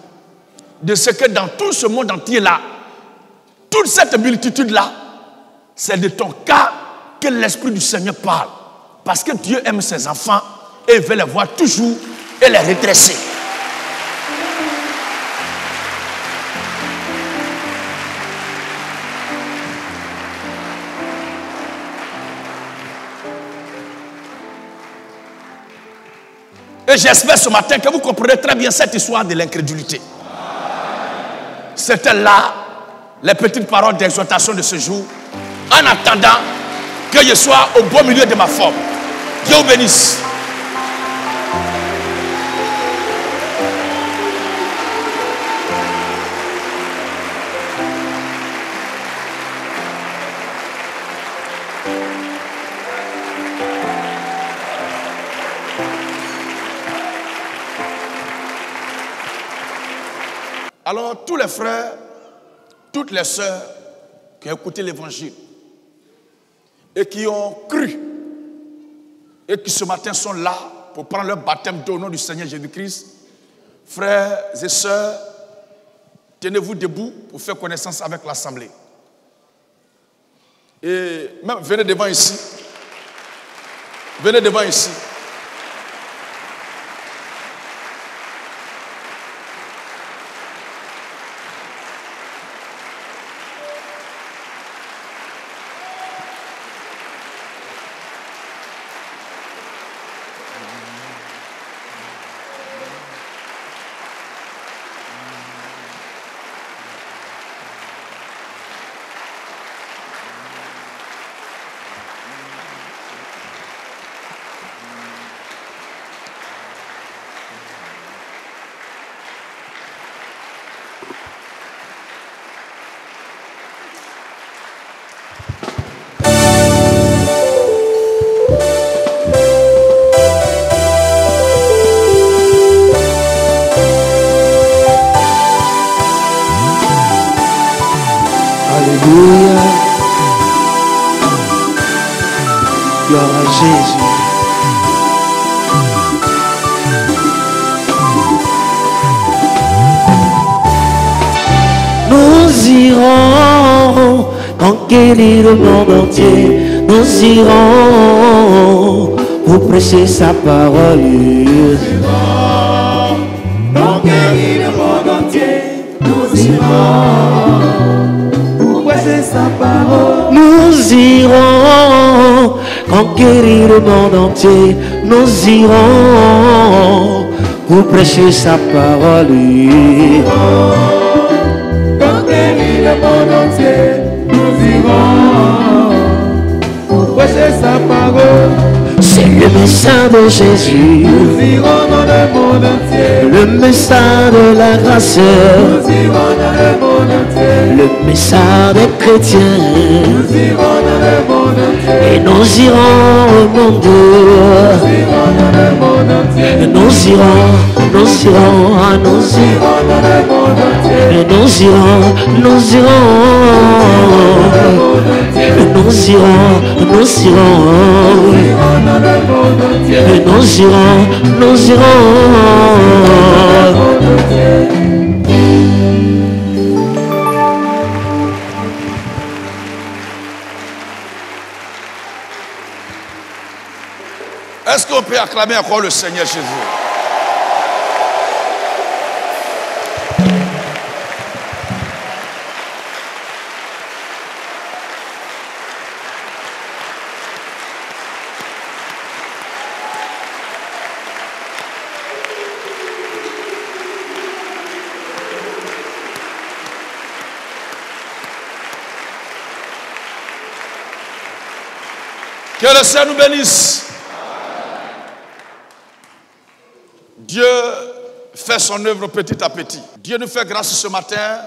De ce que dans tout ce monde entier-là, toute cette multitude-là, c'est de ton cas que l'Esprit du Seigneur parle. Parce que Dieu aime ses enfants et il veut les voir toujours et les redresser. Et j'espère ce matin que vous comprenez très bien cette histoire de l'incrédulité. C'était là les petites paroles d'exhortation de ce jour, en attendant que je sois au beau milieu de ma forme. Dieu vous bénisse. Alors, tous les frères, toutes les sœurs qui ont écouté l'évangile et qui ont cru et qui ce matin sont là pour prendre leur baptême d'eau au nom du Seigneur Jésus-Christ, frères et sœurs, tenez-vous debout pour faire connaissance avec l'assemblée. Et même, venez devant ici. Venez devant ici. Alléluia. Gloire à Jésus. Nous irons conquérir le monde entier. Nous irons pour prêcher sa parole. Nous irons conquérir le monde entier. Nous irons pour prêcher sa parole. Nous irons conquérir le monde entier. Nous irons pour prêcher sa parole. Conquérir le monde entier. Nous irons pour prêcher sa parole. C'est le message de Jésus. Nous irons dans le monde entier. Le message de la grâce. Nous irons dans le monde entier. Le message des chrétiens. Nous irons dans le monde entier. Et nous irons au monde. Nous irons dans le monde entier. Nous irons dans le monde entier. Et nous irons. Nous irons Est-ce qu'on peut acclamer encore le Seigneur chez vous? Que le Seigneur nous bénisse. Dieu fait son œuvre petit à petit. Dieu nous fait grâce ce matin.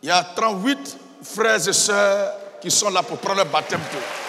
Il y a 38 frères et sœurs qui sont là pour prendre le baptême d'eau.